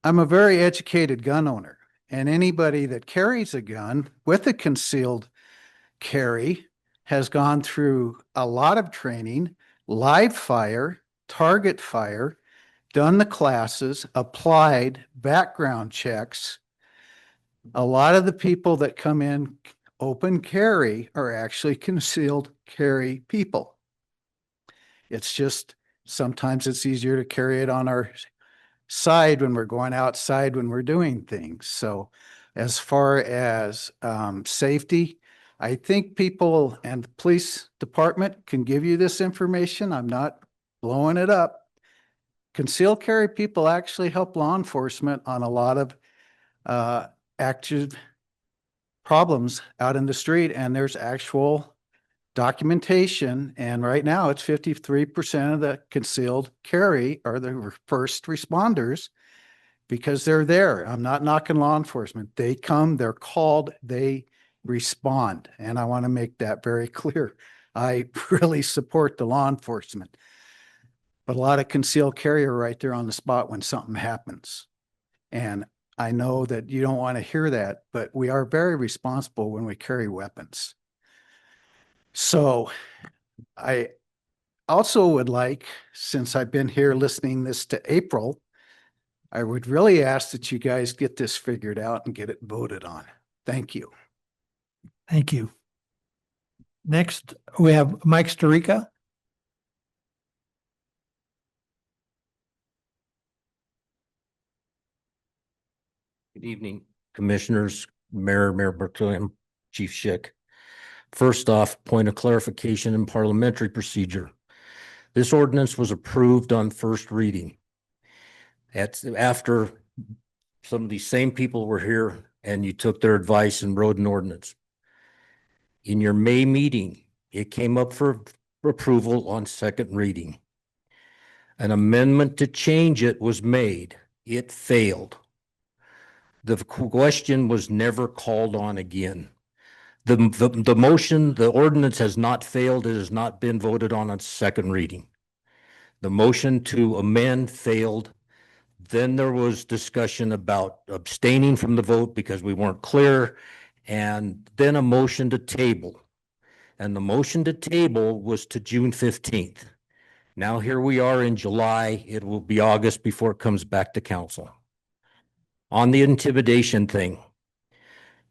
I'm a very educated gun owner, and anybody that carries a gun with a concealed carry has gone through a lot of training, live fire, target fire, done the classes, applied background checks. A lot of the people that come in open carry are actually concealed carry people. It's just sometimes it's easier to carry it on our side when we're going outside when we're doing things. So as far as safety, I think people and the police department can give you this information. I'm not blowing it up. Concealed carry people actually help law enforcement on a lot of active problems out in the street, and there's actual documentation. And right now it's 53% of the concealed carry are the first responders because they're there. I'm not knocking law enforcement. They come, they're called, they respond. And I want to make that very clear. I really support the law enforcement, but a lot of concealed carry are right there on the spot when something happens. And I know that you don't want to hear that, but we are very responsible when we carry weapons. So I also would like, since I've been here listening this to April, I would really ask that you guys get this figured out and get it voted on. Thank you. Thank you. Next, we have Mike Storica. Good evening, Commissioners, Mayor Bertram, Chief Schick. First off, point of clarification in parliamentary procedure. This ordinance was approved on first reading. After some of these same people were here and you took their advice and wrote an ordinance. In your May meeting, it came up for approval on second reading. An amendment to change it was made. It failed. The question was never called on again. The motion, the ordinance has not failed. It has not been voted on second reading. The motion to amend failed. Then there was discussion about abstaining from the vote because we weren't clear, and then a motion to table. And the motion to table was to June 15th. Now here we are in July. It will be August before it comes back to council. On the intimidation thing,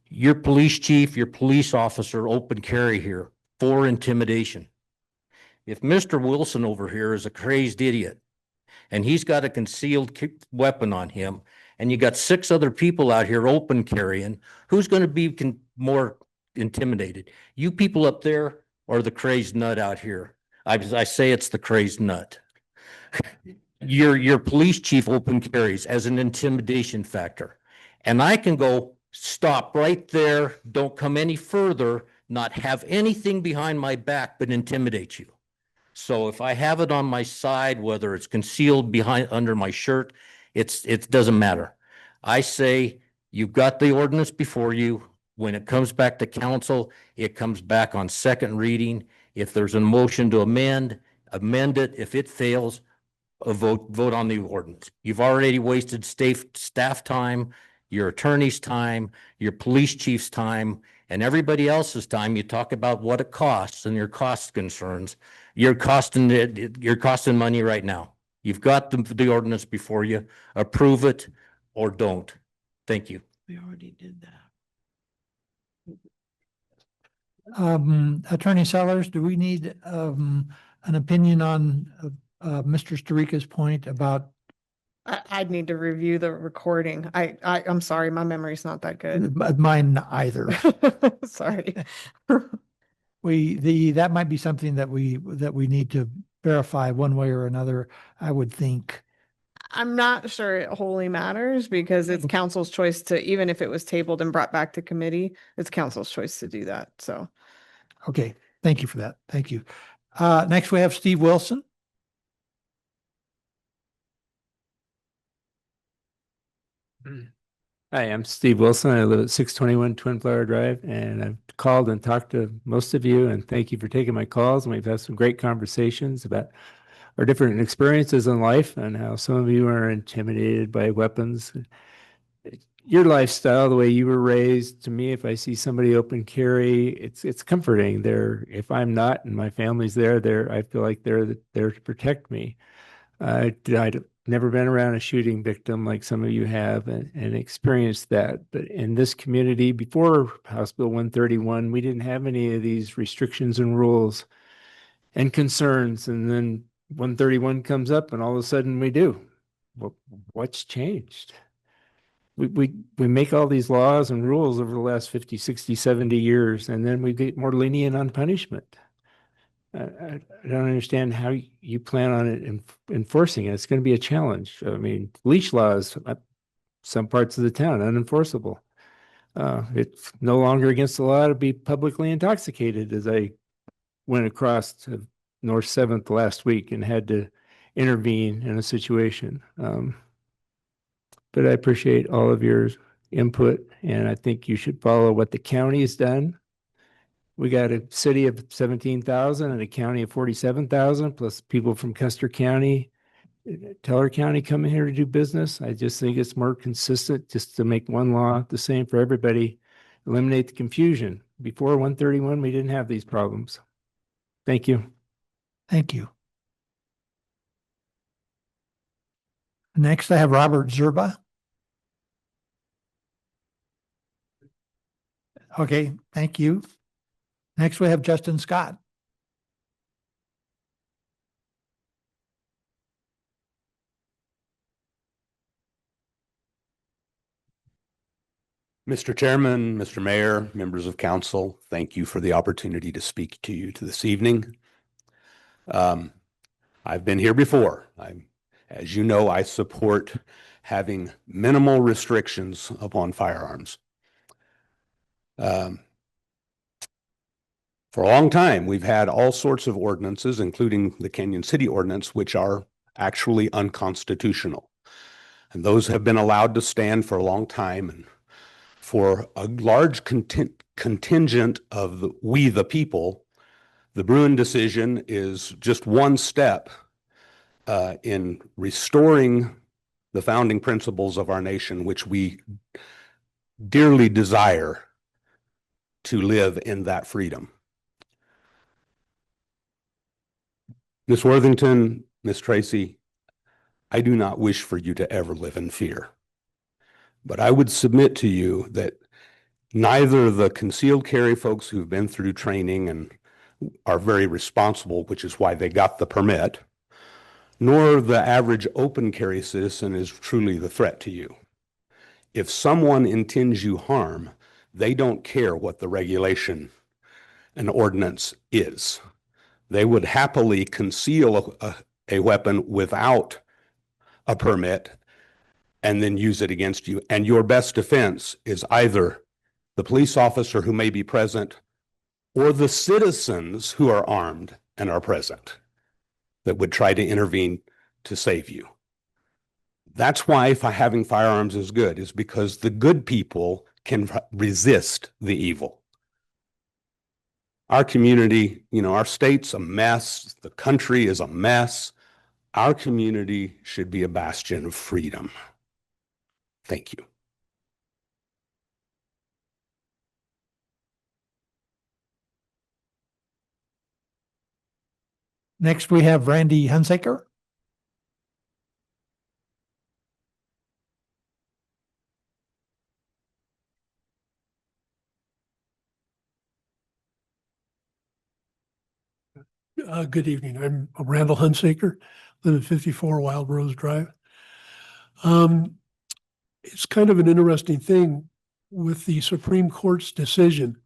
your police chief, your police officer, open carry here for intimidation. If Mr. Wilson over here is a crazed idiot and he's got a concealed weapon on him and you got 6 other people out here open carrying, who's going to be more intimidated? You people up there or the crazed nut out here? I say it's the crazed nut. Your police chief open carries as an intimidation factor. And I can go, stop right there, don't come any further, not have anything behind my back but intimidate you. So if I have it on my side, whether it's concealed behind under my shirt, it doesn't matter. I say you've got the ordinance before you. When it comes back to council, it comes back on second reading. If there's a motion to amend it. If it fails, vote on the ordinance. You've already wasted staff time. your attorney's time, your police chief's time, and everybody else's time. You talk about what it costs and your cost concerns. You're costing money right now. You've got the ordinance before you. Approve it or don't. Thank you. We already did that. Attorney Sellers, do we need an opinion on Mr. Starika's point about? I'd need to review the recording. I'm sorry, my memory's not that good. Mine either. Sorry. That might be something that we need to verify one way or another, I would think. I'm not sure it wholly matters because it's council's choice to, even if it was tabled and brought back to committee, it's council's choice to do that. So. Okay, thank you for that. Thank you. Next we have Steve Wilson. Hi, I'm Steve Wilson. I live at 621 Twin Flower Drive, and I've called and talked to most of you, and thank you for taking my calls. And we've had some great conversations about our different experiences in life and how some of you are intimidated by weapons. Your lifestyle, the way you were raised, to me, if I see somebody open carry, it's comforting. If I'm not and my family's there, I feel like they're there to protect me. I'd never been around a shooting victim like some of you have and experienced that. But in this community, before House Bill 131, we didn't have any of these restrictions and rules and concerns. And then 131 comes up and all of a sudden we do. What's changed? We make all these laws and rules over the last 50, 60, 70 years, and then we get more lenient on punishment. I don't understand how you plan on it enforcing it. It's going to be a challenge. I mean, leash laws, some parts of the town, unenforceable. It's no longer against the law to be publicly intoxicated, as I went across to North 7th last week and had to intervene in a situation. But I appreciate all of your input, and I think you should follow what the county has done. We got a city of 17,000 and a county of 47,000, plus people from Custer County, Teller County coming here to do business. I just think it's more consistent just to make one law the same for everybody, eliminate the confusion. Before 131, we didn't have these problems. Thank you. Thank you. Next, I have Robert Zerba. Okay, thank you. Next, we have Justin Scott. Mr. Chairman, Mr. Mayor, members of council, thank you for the opportunity to speak to you this evening. I've been here before. As you know, I support having minimal restrictions upon firearms. For a long time, we've had all sorts of ordinances, including the Canyon City Ordinance, which are actually unconstitutional. And those have been allowed to stand for a long time. And for a large contingent of we the people, the Bruen decision is just one step in restoring the founding principles of our nation, which we dearly desire to live in that freedom. Ms. Worthington, Ms. Tracy, I do not wish for you to ever live in fear. But I would submit to you that neither the concealed carry folks who've been through training and are very responsible, which is why they got the permit, nor the average open carry citizen is truly the threat to you. If someone intends you harm, they don't care what the regulation and ordinance is. They would happily conceal a weapon without a permit and then use it against you. And your best defense is either the police officer who may be present or the citizens who are armed and are present that would try to intervene to save you. That's why having firearms is good, is because the good people can resist the evil. Our community, our state's a mess. The country is a mess. Our community should be a bastion of freedom. Thank you. Next, we have Randy Hunsaker. Good evening. I'm Randall Hunsaker, live at 54 Wild Rose Drive. It's kind of an interesting thing with the Supreme Court's decision.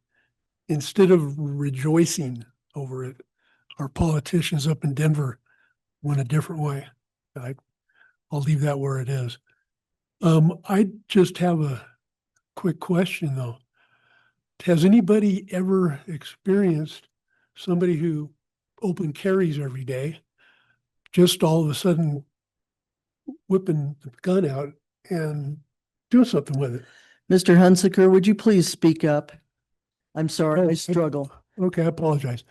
Instead of rejoicing over it, our politicians up in Denver went a different way. I'll leave that where it is. I just have a quick question though. Has anybody ever experienced somebody who open carries every day, just all of a sudden whipping the gun out and doing something with it? Mr. Hunsaker, would you please speak up? I'm sorry, I struggle. Okay, I apologize.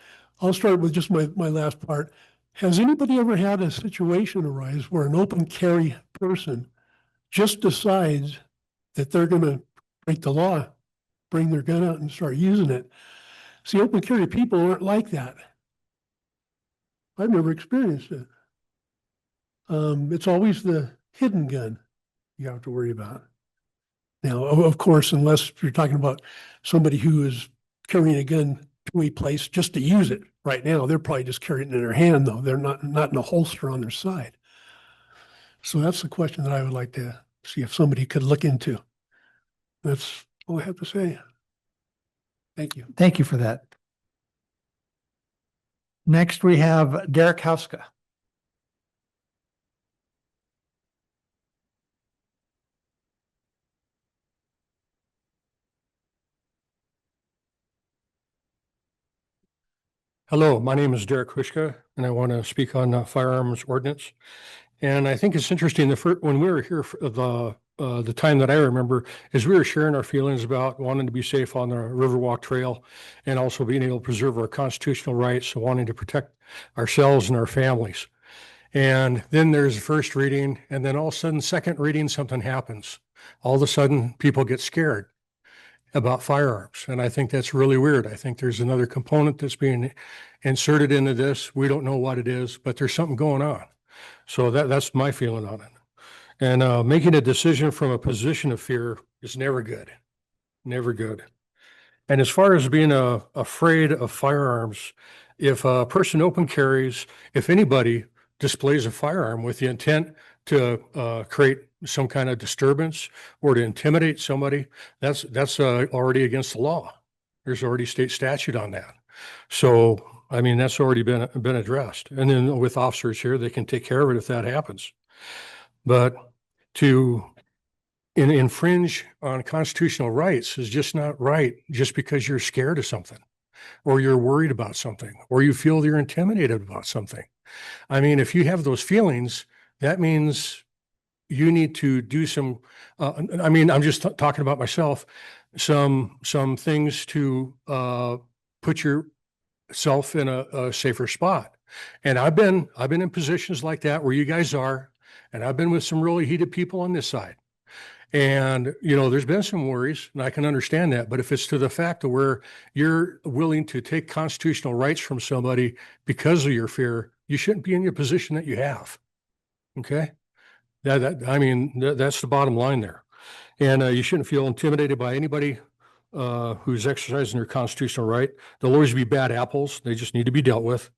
I'll start with just my last part. Has anybody ever had a situation arise where an open carry person just decides that they're going to break the law, bring their gun out and start using it? See, open carry people aren't like that. I've never experienced it. It's always the hidden gun you have to worry about. Now, of course, unless you're talking about somebody who is carrying a gun to a place just to use it right now, they're probably just carrying it in their hand, though. They're not in a holster on their side. So that's the question that I would like to see if somebody could look into. That's all I have to say. Thank you. Thank you for that. Next, we have Derek Hauska. Hello, my name is Derek Hushka, and I want to speak on firearms ordinance. And I think it's interesting, when we were here for the time that I remember, is we were sharing our feelings about wanting to be safe on the Riverwalk Trail and also being able to preserve our constitutional rights, wanting to protect ourselves and our families. And then there's the first reading, and then all of a sudden, second reading, something happens. All of a sudden, people get scared about firearms. And I think that's really weird. I think there's another component that's being inserted into this. We don't know what it is, but there's something going on. So that's my feeling on it. And making a decision from a position of fear is never good. Never good. And as far as being afraid of firearms, if a person open carries, if anybody displays a firearm with the intent to create some kind of disturbance or to intimidate somebody, that's already against the law. There's already state statute on that. So, I mean, that's already been addressed. And then with officers here, they can take care of it if that happens. But to infringe on constitutional rights is just not right, just because you're scared of something or you're worried about something or you feel you're intimidated about something. I mean, if you have those feelings, that means you need to do some, I mean, I'm just talking about myself, some things to put yourself in a safer spot. And I've been in positions like that where you guys are, and I've been with some really heated people on this side. And, you know, there's been some worries, and I can understand that. But if it's to the fact of where you're willing to take constitutional rights from somebody because of your fear, you shouldn't be in your position that you have. Okay? I mean, that's the bottom line there. And you shouldn't feel intimidated by anybody who's exercising their constitutional right. There'll always be bad apples. They just need to be dealt with.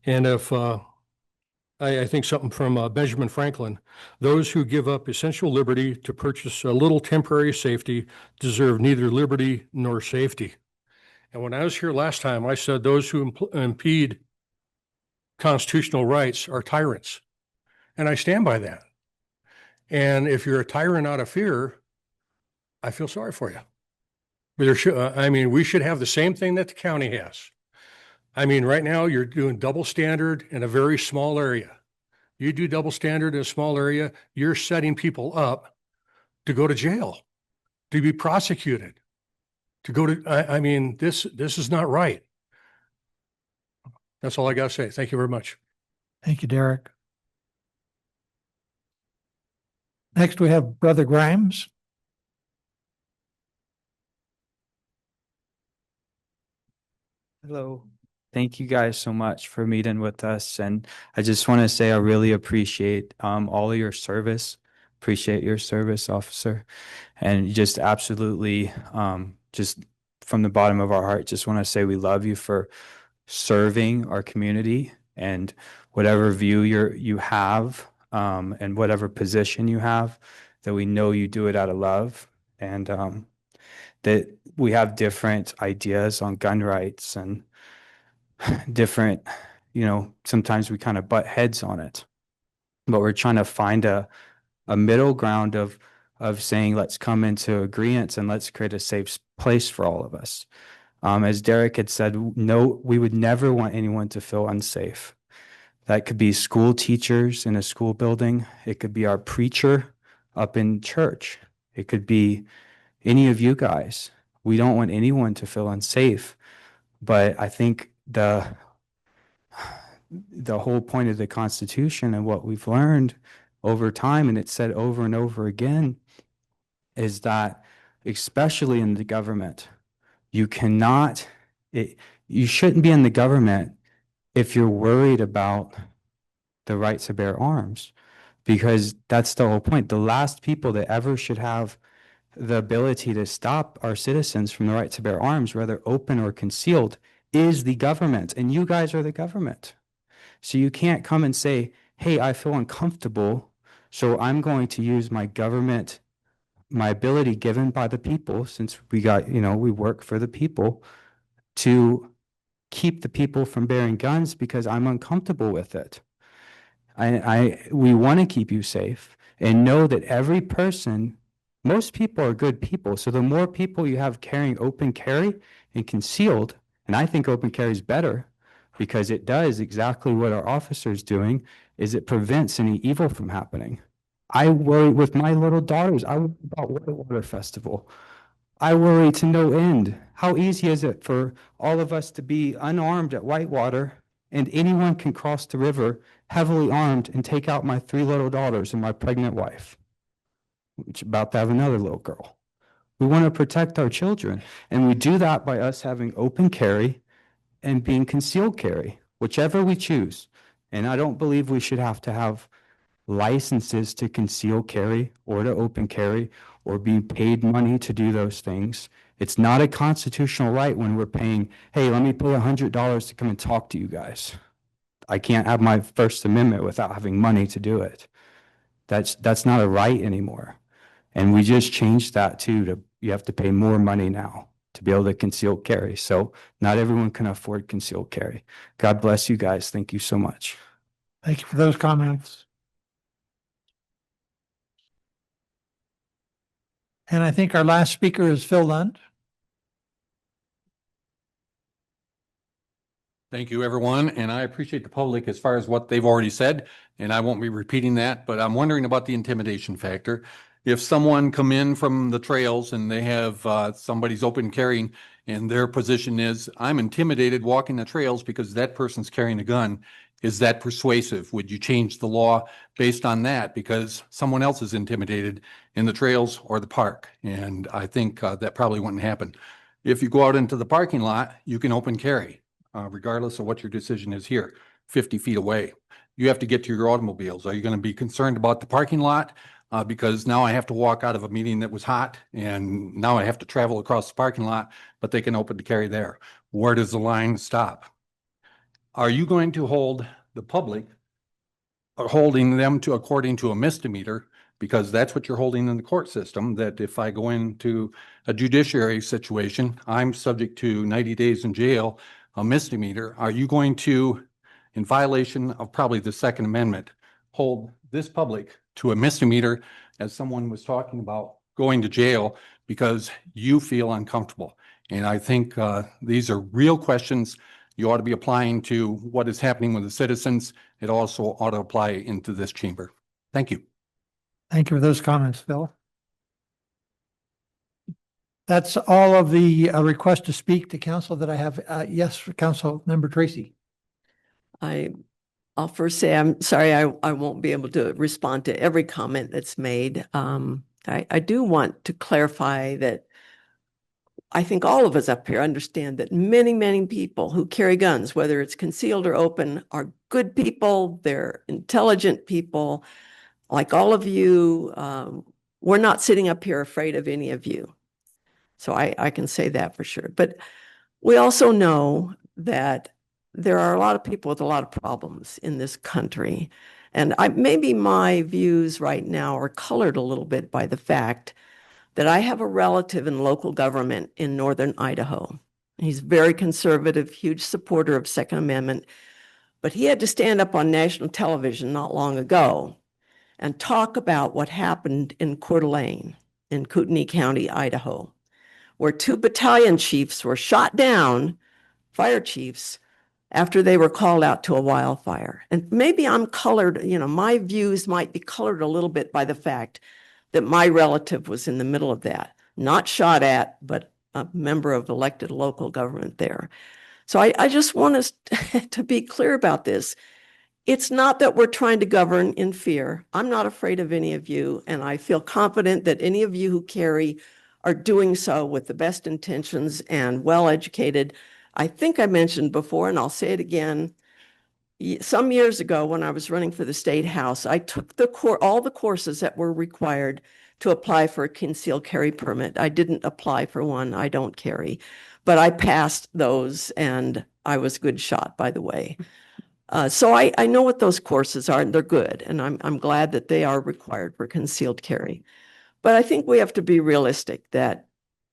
And if I think something from Benjamin Franklin, those who give up essential liberty to purchase a little temporary safety deserve neither liberty nor safety. And when I was here last time, I said those who impede constitutional rights are tyrants. And I stand by that. And if you're a tyrant out of fear, I feel sorry for you. I mean, we should have the same thing that the county has. I mean, right now you're doing double standard in a very small area. You do double standard in a small area, you're setting people up to go to jail, to be prosecuted, to go to, I mean, this is not right. That's all I got to say. Thank you very much. Thank you, Derek. Next, we have Brother Grimes. Hello. Thank you guys so much for meeting with us. And I just want to say I really appreciate all of your service. Appreciate your service, officer. And just absolutely, just from the bottom of our heart, just want to say we love you for serving our community and whatever view you have, and whatever position you have, that we know you do it out of love, and that we have different ideas on gun rights and different, sometimes we kind of butt heads on it, but we're trying to find a middle ground of saying, let's come into agreement and let's create a safe place for all of us. As Derek had said, no, we would never want anyone to feel unsafe. That could be school teachers in a school building. It could be our preacher up in church. It could be any of you guys. We don't want anyone to feel unsafe. But I think the whole point of the Constitution and what we've learned over time, and it's said over and over again, is that especially in the government, you shouldn't be in the government if you're worried about the right to bear arms, because that's the whole point. The last people that ever should have the ability to stop our citizens from the right to bear arms, whether open or concealed, is the government, and you guys are the government. So you can't come and say, hey, I feel uncomfortable, so I'm going to use my government, my ability given by the people, since we work for the people, to keep the people from bearing guns because I'm uncomfortable with it. We want to keep you safe, and know that every person, most people are good people. So the more people you have carrying open carry and concealed, and I think open carry is better because it does exactly what our officer's doing, is it prevents any evil from happening. I worry with my little daughters. I worry about Whitewater Festival. I worry to no end. How easy is it for all of us to be unarmed at Whitewater, and anyone can cross the river heavily armed and take out my 3 little daughters and my pregnant wife, which is about to have another little girl. We want to protect our children, and we do that by us having open carry and being concealed carry, whichever we choose. And I don't believe we should have to have licenses to conceal carry or to open carry or be paid money to do those things. It's not a constitutional right when we're paying, hey, let me pay $100 to come and talk to you guys. I can't have my First Amendment without having money to do it. That's not a right anymore. And we just changed that too, you have to pay more money now to be able to conceal carry. So not everyone can afford concealed carry. God bless you guys. Thank you so much. Thank you for those comments. And I think our last speaker is Phil Lund. Thank you, everyone. And I appreciate the public as far as what they've already said, and I won't be repeating that, but I'm wondering about the intimidation factor. If someone come in from the trails and they have somebody's open carrying and their position is, I'm intimidated walking the trails because that person's carrying a gun, is that persuasive? Would you change the law based on that because someone else is intimidated in the trails or the park? And I think that probably wouldn't happen. If you go out into the parking lot, you can open carry, regardless of what your decision is here, 50 feet away. You have to get to your automobiles. Are you going to be concerned about the parking lot? Because now I have to walk out of a meeting that was hot and now I have to travel across the parking lot, but they can open the carry there. Where does the line stop? Are you going to hold the public, holding them to according to a misdemeanor? Because that's what you're holding in the court system, that if I go into a judiciary situation, I'm subject to 90 days in jail, a misdemeanor. Are you going to, in violation of probably the Second Amendment, hold this public to a misdemeanor, as someone was talking about, going to jail because you feel uncomfortable? And I think these are real questions you ought to be applying to what is happening with the citizens. It also ought to apply into this chamber. Thank you. Thank you for those comments, Phil. That's all of the requests to speak to council that I have. Yes, Council Member Tracy. I'll first say I'm sorry I won't be able to respond to every comment that's made. I do want to clarify that I think all of us up here understand that many, many people who carry guns, whether it's concealed or open, are good people. They're intelligent people. Like all of you, we're not sitting up here afraid of any of you. So I can say that for sure. But we also know that there are a lot of people with a lot of problems in this country. And maybe my views right now are colored a little bit by the fact that I have a relative in local government in northern Idaho. He's very conservative, huge supporter of Second Amendment, but he had to stand up on national television not long ago and talk about what happened in Coeur d'Alene in Kootenai County, Idaho, where 2 battalion chiefs were shot down, fire chiefs, after they were called out to a wildfire. And maybe I'm colored, my views might be colored a little bit by the fact that my relative was in the middle of that, not shot at, but a member of elected local government there. So I just want us to be clear about this. It's not that we're trying to govern in fear. I'm not afraid of any of you, and I feel confident that any of you who carry are doing so with the best intentions and well-educated. I think I mentioned before, and I'll say it again, some years ago when I was running for the state house, I took all the courses that were required to apply for a concealed carry permit. I didn't apply for one. I don't carry, but I passed those and I was a good shot, by the way. So I know what those courses are and they're good. And I'm glad that they are required for concealed carry. But I think we have to be realistic that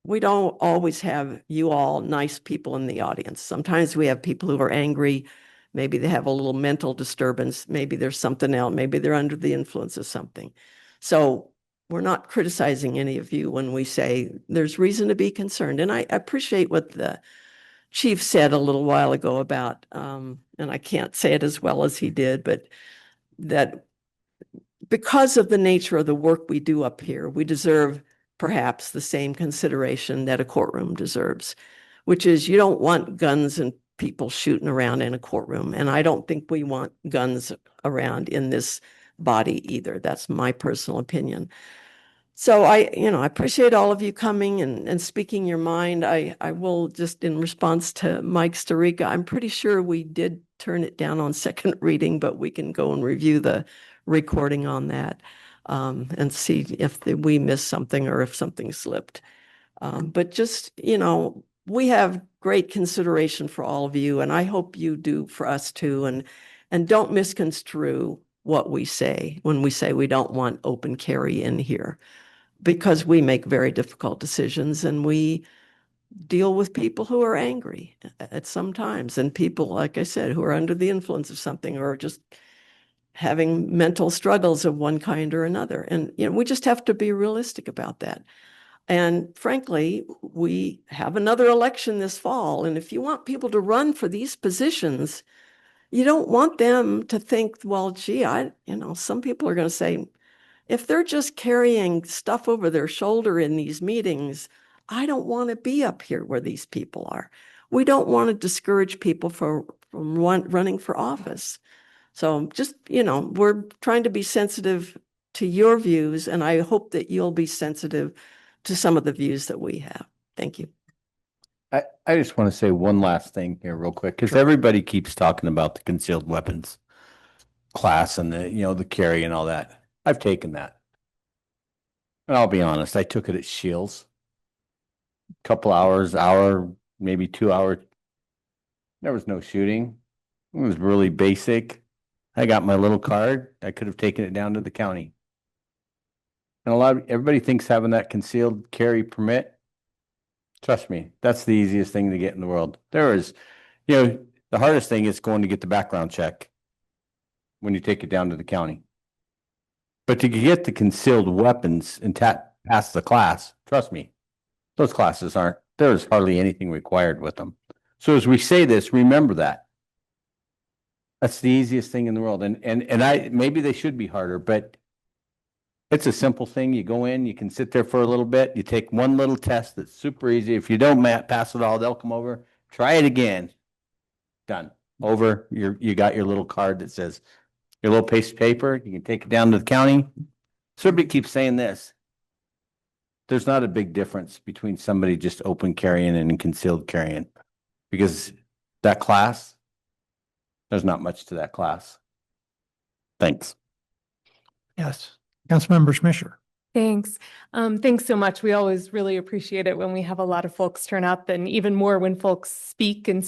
we don't always have you all nice people in the audience. Sometimes we have people who are angry. Maybe they have a little mental disturbance. Maybe there's something else. Maybe they're under the influence of something. So we're not criticizing any of you when we say there's reason to be concerned. And I appreciate what the chief said a little while ago about, and I can't say it as well as he did, but that because of the nature of the work we do up here, we deserve perhaps the same consideration that a courtroom deserves, which is you don't want guns and people shooting around in a courtroom. And I don't think we want guns around in this body either. That's my personal opinion. So I appreciate all of you coming and speaking your mind. I will just, in response to Mike Storica, I'm pretty sure we did turn it down on second reading, but we can go and review the recording on that and see if we missed something or if something slipped. But just, we have great consideration for all of you, and I hope you do for us too. And don't misconstrue what we say when we say we don't want open carry in here, because we make very difficult decisions and we deal with people who are angry at some times, and people, like I said, who are under the influence of something or just having mental struggles of one kind or another. And, we just have to be realistic about that. And frankly, we have another election this fall. And if you want people to run for these positions, you don't want them to think, well, gee, some people are going to say, if they're just carrying stuff over their shoulder in these meetings, I don't want to be up here where these people are. We don't want to discourage people from running for office. So just, we're trying to be sensitive to your views, and I hope that you'll be sensitive to some of the views that we have. Thank you. I just want to say one last thing here real quick, because everybody keeps talking about the concealed weapons class and the carry and all that. I've taken that. And I'll be honest, I took it at Shields. Couple hour, maybe 2 hours. There was no shooting. It was really basic. I got my little card. I could have taken it down to the county. And everybody thinks having that concealed carry permit, trust me, that's the easiest thing to get in the world. The hardest thing is going to get the background check when you take it down to the county. But to get the concealed weapons and pass the class, trust me, those classes there's hardly anything required with them. So as we say this, remember that. That's the easiest thing in the world. And maybe they should be harder, but it's a simple thing. You go in, you can sit there for a little bit. You take one little test that's super easy. If you don't pass it all, they'll come over, try it again. Done. Over. You got your little card that says your little piece of paper. You can take it down to the county. Somebody keeps saying this. there's not a big difference between somebody just open carrying and concealed carrying. Because that class, there's not much to that class. Thanks. Yes, Councilmember Schmisher. Thanks. Thanks so much. We always really appreciate it when we have a lot of folks turn up, and even more when folks speak in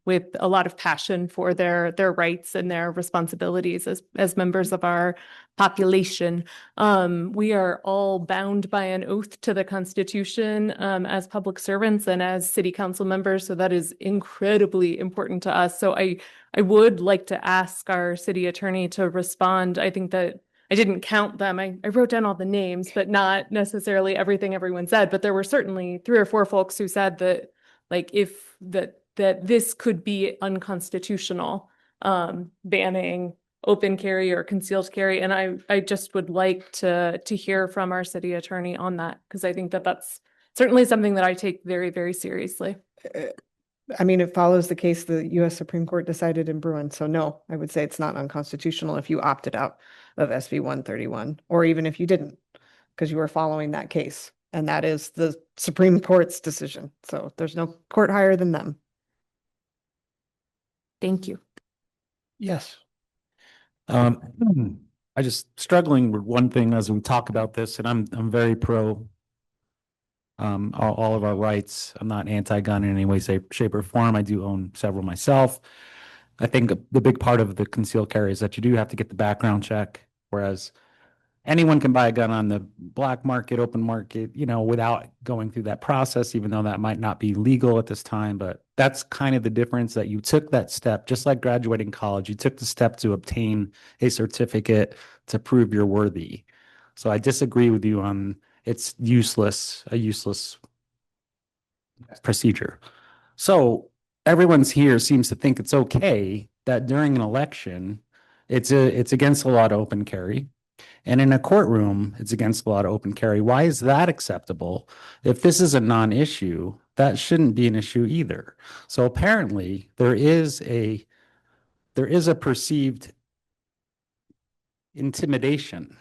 with a lot of passion for their rights and their responsibilities as members of our population. We are all bound by an oath to the Constitution as public servants and as city council members, so that is incredibly important to us. So I would like to ask our city attorney to respond. I think that I didn't count them. I wrote down all the names, but not necessarily everything everyone said. But there were certainly 3 or 4 folks who said that, like, if that this could be unconstitutional, banning open carry or concealed carry. And I just would like to hear from our city attorney on that, because I think that that's certainly something that I take very, very seriously. I mean, it follows the case the US Supreme Court decided in Bruin. So no, I would say it's not unconstitutional if you opted out of SB 131, or even if you didn't, because you were following that case. And that is the Supreme Court's decision. So there's no court higher than them. Thank you. Yes. I just struggling with one thing as we talk about this, and I'm very pro all of our rights. I'm not anti-gun in any way, shape, or form. I do own several myself. I think the big part of the concealed carry is that you do have to get the background check, whereas anyone can buy a gun on the black market, open market, without going through that process, even though that might not be legal at this time. But that's kind of the difference, that you took that step, just like graduating college, you took the step to obtain a certificate to prove you're worthy. So I disagree with you on it's a useless procedure. So everyone's here seems to think it's okay that during an election, it's against the law to open carry. And in a courtroom, it's against the law to open carry. Why is that acceptable? If this is a non-issue, that shouldn't be an issue either. So apparently there is a perceived intimidation.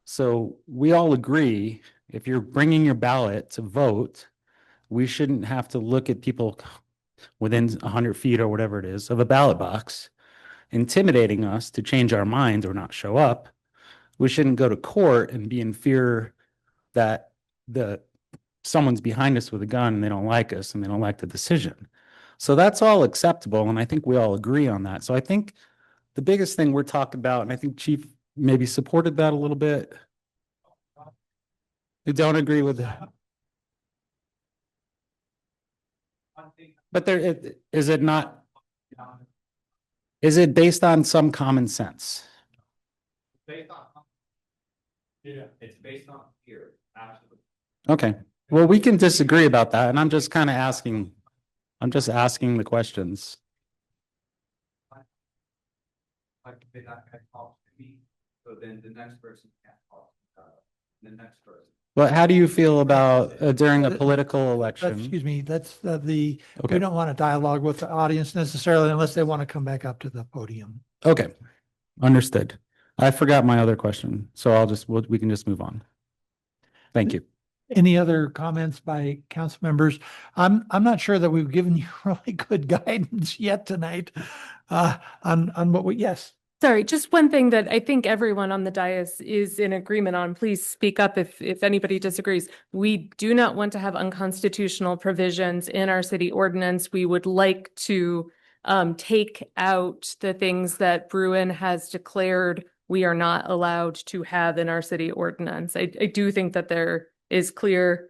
So we all agree, if you're bringing your ballot to vote, we shouldn't have to look at people within 100 feet or whatever it is of a ballot box, intimidating us to change our mind or not show up. We shouldn't go to court and be in fear that someone's behind us with a gun and they don't like us and they don't like the decision. So that's all acceptable, and I think we all agree on that. So I think the biggest thing we're talking about, and I think Chief maybe supported that a little bit. We don't agree with that. But is it not? Is it based on some common sense? It's based on fear. Absolutely. Okay. Well, we can disagree about that, and I'm just kind of asking. I'm just asking the questions. So then the next person can't talk. The next person. But how do you feel about during a political election? Excuse me, that's we Okay. don't want to dialogue with the audience necessarily unless they want to come back up to the podium. Okay, understood. I forgot my other question, so we can just move on. Thank you. Any other comments by council members? I'm not sure that we've given you really good guidance yet tonight on what yes. Sorry, just one thing that I think everyone on the dais is in agreement on. Please speak up if anybody disagrees. We do not want to have unconstitutional provisions in our city ordinance. We would like to take out the things that Bruin has declared we are not allowed to have in our city ordinance. I do think that there is clear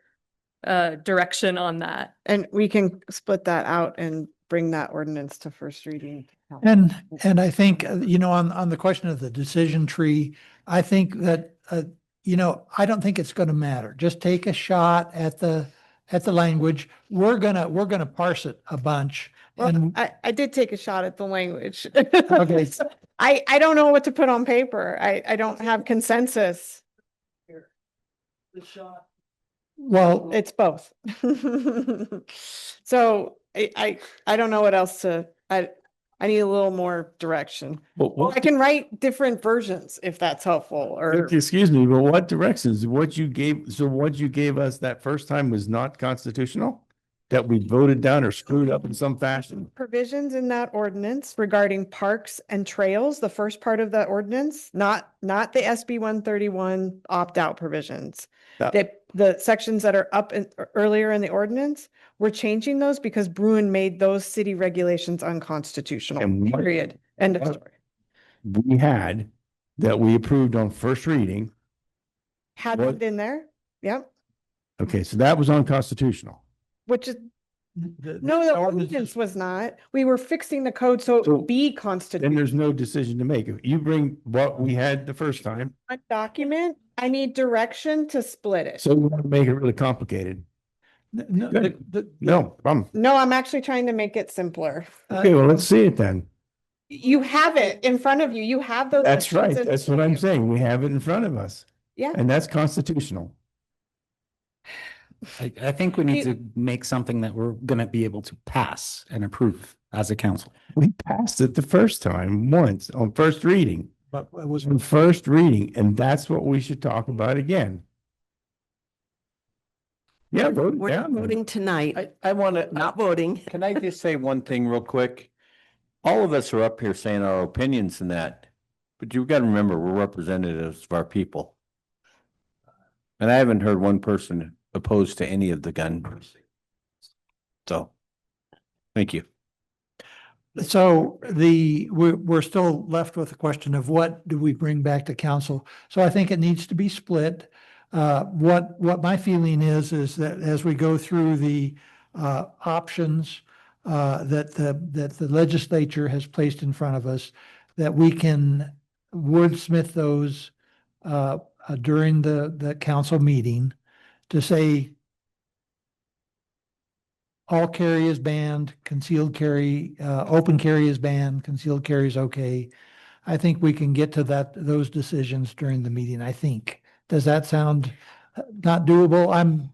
direction on that. And we can split that out and bring that ordinance to first reading. And I think, on the question of the decision tree, I think that, I don't think it's going to matter. Just take a shot at the language. We're gonna parse it a bunch. Well, And I did take a shot at the language. Okay. I don't know what to put on paper. I don't have consensus. well, It's both. So I don't know what else to, I I need a little more direction. But Or I can write different versions if that's helpful, or excuse me, but what directions? What you gave us that first time was not constitutional? That we voted down or screwed up in some fashion? provisions in that ordinance regarding parks and trails, the first part of the ordinance, not the SB 131 opt-out provisions. The sections that are up earlier in the ordinance, we're changing those because Bruin made those city regulations unconstitutional, And what- period. End of story. We had that we approved on first reading. Had What- it in there, yep, Okay, so that was unconstitutional. which is, no, the ordinance was not. We were fixing the code so it would be Then constitutional. there's no decision to make. If you bring what we had the first time, A document, I need direction to split it. so we want to make it really complicated. No, Good. No problem. No, I'm actually trying to make it simpler. Okay, well, let's see it then. You have it in front of you. You have those. That's right. sections in That's front what of I'm you. saying. We have it in front of us. Yeah. And that's constitutional. I think we need to make something that we're gonna be able to pass and approve as a council. We passed it the first time, once, on first reading. But it was On first reading, and that's what we should talk about again. Yeah, vote it We're not down. then. voting tonight, I want to, not voting. can I just say one thing real quick? All of us are up here saying our opinions and that, but you've got to remember, we're representatives of our people. And I haven't heard one person opposed to any of the gun. So, thank you. So we're still left with the question of what do we bring back to council? So I think it needs to be split. What my feeling is that as we go through the options that the legislature has placed in front of us, that we can wordsmith those during the council meeting to say all carry is banned, concealed carry, open carry is banned, concealed carry is okay. I think we can get to those decisions during the meeting, I think. Does that sound not doable?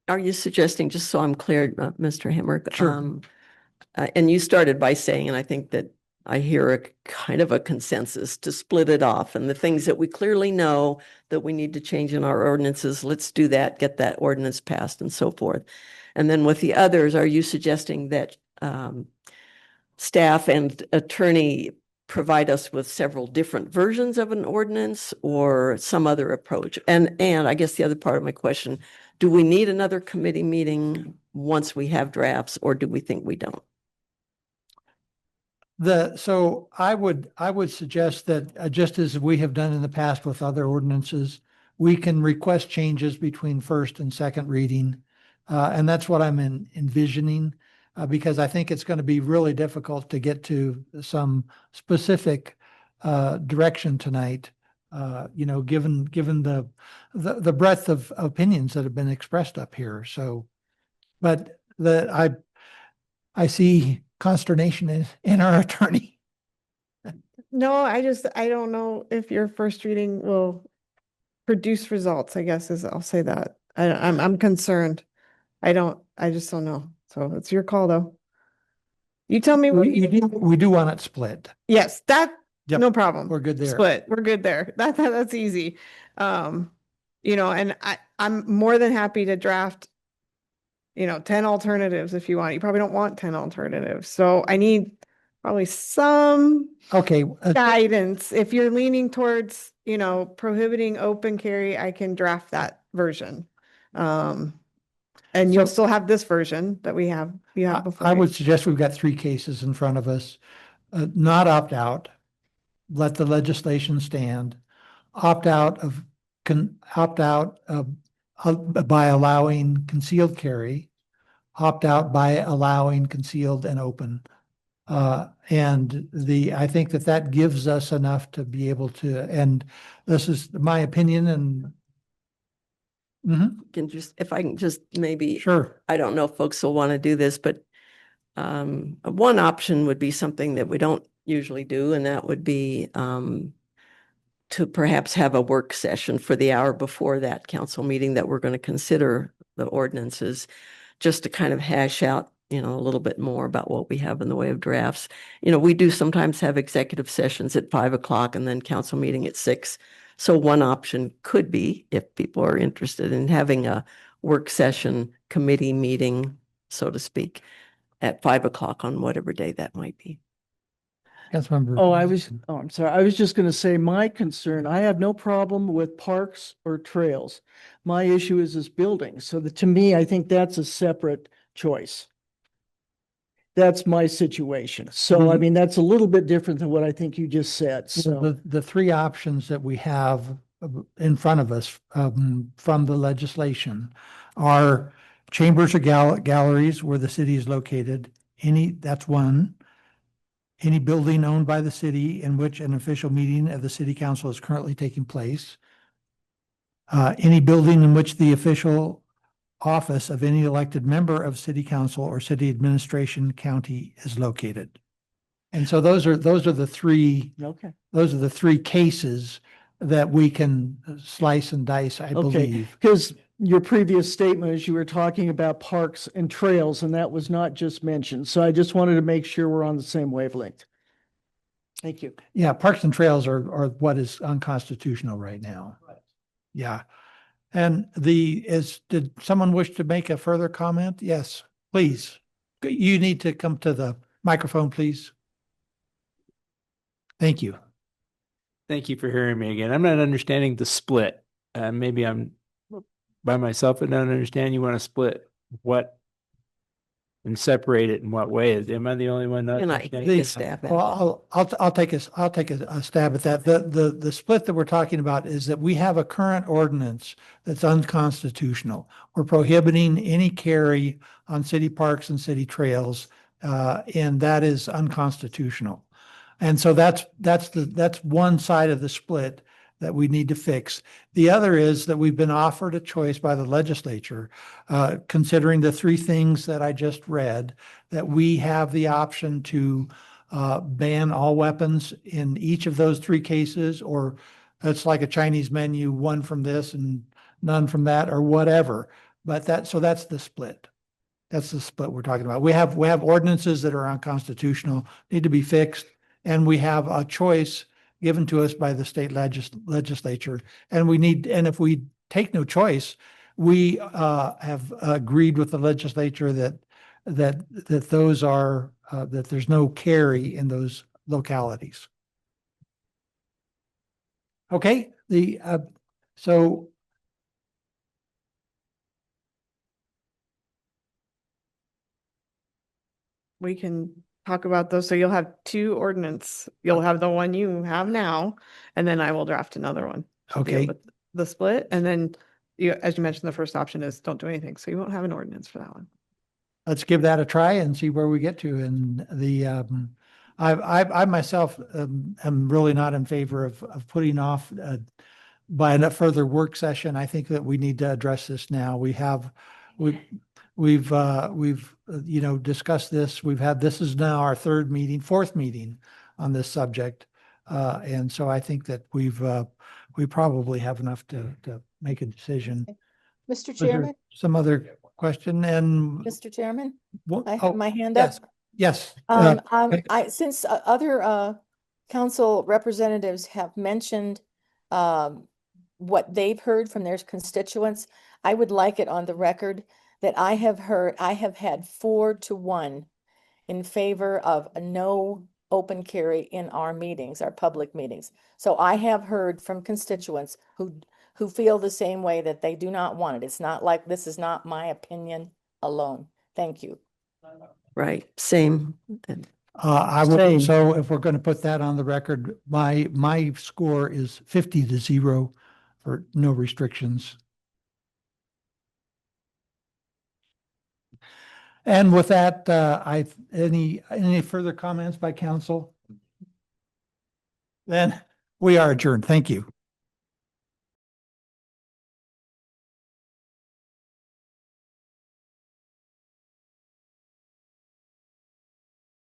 Are you suggesting, just so I'm clear, Mr. Hemrick? Sure. And you started by saying, and I think that I hear a kind of a consensus to split it off, and the things that we clearly know that we need to change in our ordinances, let's do that, get that ordinance passed and so forth. And then with the others, are you suggesting that staff and attorney provide us with several different versions of an ordinance or some other approach? And I guess the other part of my question, do we need another committee meeting once we have drafts, or do we think we don't? So I would suggest that just as we have done in the past with other ordinances, we can request changes between first and second reading. And that's what I'm envisioning, because I think it's going to be really difficult to get to some specific direction tonight. Given the breadth of opinions that have been expressed up here. So, but I see consternation in our attorney. No, I don't know if your first reading will produce results, I guess I'll say that. I'm concerned. I just don't know. So it's your call though. You tell me what We do want it split. Yes, Yep. no problem. We're good there. Split. We're good there. That's easy. And I'm more than happy to draft 10 alternatives if you want. You probably don't want 10 alternatives. So I need probably some guidance. If you're leaning towards, prohibiting open carry, I can draft that version. And you'll still have this version that you have before. I would suggest we've got 3 cases in front of us. Not opt out, let the legislation stand. Opt out by allowing concealed carry, opt out by allowing concealed and open. I think that gives us enough to be able to, and this is my opinion and. If I can just maybe. Sure. I don't know if folks will want to do this, but one option would be something that we don't usually do, and that would be to perhaps have a work session for the hour before that council meeting that we're going to consider the ordinances, just to kind of hash out you know, a little bit more about what we have in the way of drafts. You know, we do sometimes have executive sessions at 5 o'clock and then council meeting at 6. So one option could be, if people are interested in having a work session committee meeting, so to speak, at 5 o'clock on whatever day that might be. Councilmember. I'm sorry. I was just going to say my concern, I have no problem with parks or trails. My issue is this building. So that to me, I think that's a separate choice. That's my situation. So, I mean, that's a little bit different than what I think you just said. So, The three options that we have in front of us from the legislation are chambers or galleries where the city is located. That's one. Any building owned by the city in which an official meeting of the city council is currently taking place. Any building in which the official office of any elected member of city council or city administration county is located. And so those are the three. Okay. Those are the three cases that we can slice and dice, I okay, believe. because your previous statement is you were talking about parks and trails, and that was not just mentioned. So I just wanted to make sure we're on the same wavelength. Thank you. Yeah, parks and trails are what is unconstitutional right now. Yeah. And did someone wish to make a further comment? Yes, please. You need to come to the microphone, please. Thank you. Thank you for hearing me again. I'm not understanding the split. Maybe I'm by myself and don't understand. You want to split what and separate it in what way? Am I the only one not Can I understanding? take a stab at it? Well, I'll take a stab at that. The split that we're talking about is that we have a current ordinance that's unconstitutional. We're prohibiting any carry on city parks and city trails, and that is unconstitutional. And so that's one side of the split that we need to fix. The other is that we've been offered a choice by the legislature, considering the three things that I just read, that we have the option to ban all weapons in each of those three cases, or it's like a Chinese menu, one from this and none from that, or whatever. But that's the split. That's the split we're talking about. We have ordinances that are unconstitutional, need to be fixed, and we have a choice given to us by the state legislature. And if we take no choice, we have agreed with the legislature that those are, that there's no carry in those localities. Okay, so We can talk about those. So you'll have two ordinance. You'll have the one you have now, and then I will draft another one. to deal Okay. with The split, and then you, as you mentioned, the first option is don't do anything. So you won't have an ordinance for that one. let's give that a try and see where we get to. And I myself am really not in favor of putting off by a further work session. I think that we need to address this now. We've discussed this. This is now our fourth meeting on this subject. And so I think that we probably have enough to make a decision. Mr. Was there Chairman, some other question? And Mr. Chairman, I oh, have my hand up. yes. Since other council representatives have mentioned what they've heard from their constituents, I would like it on the record that I have had 4-1 in favor of a no open carry in our meetings, our public meetings. So I have heard from constituents who feel the same way, that they do not want it. It's not like, this is not my opinion alone. Thank you. Right, same. I would, so if we're going to put that on the record, my score is 50-0 for no restrictions. And with that, any further comments by council? Then we are adjourned. Thank you.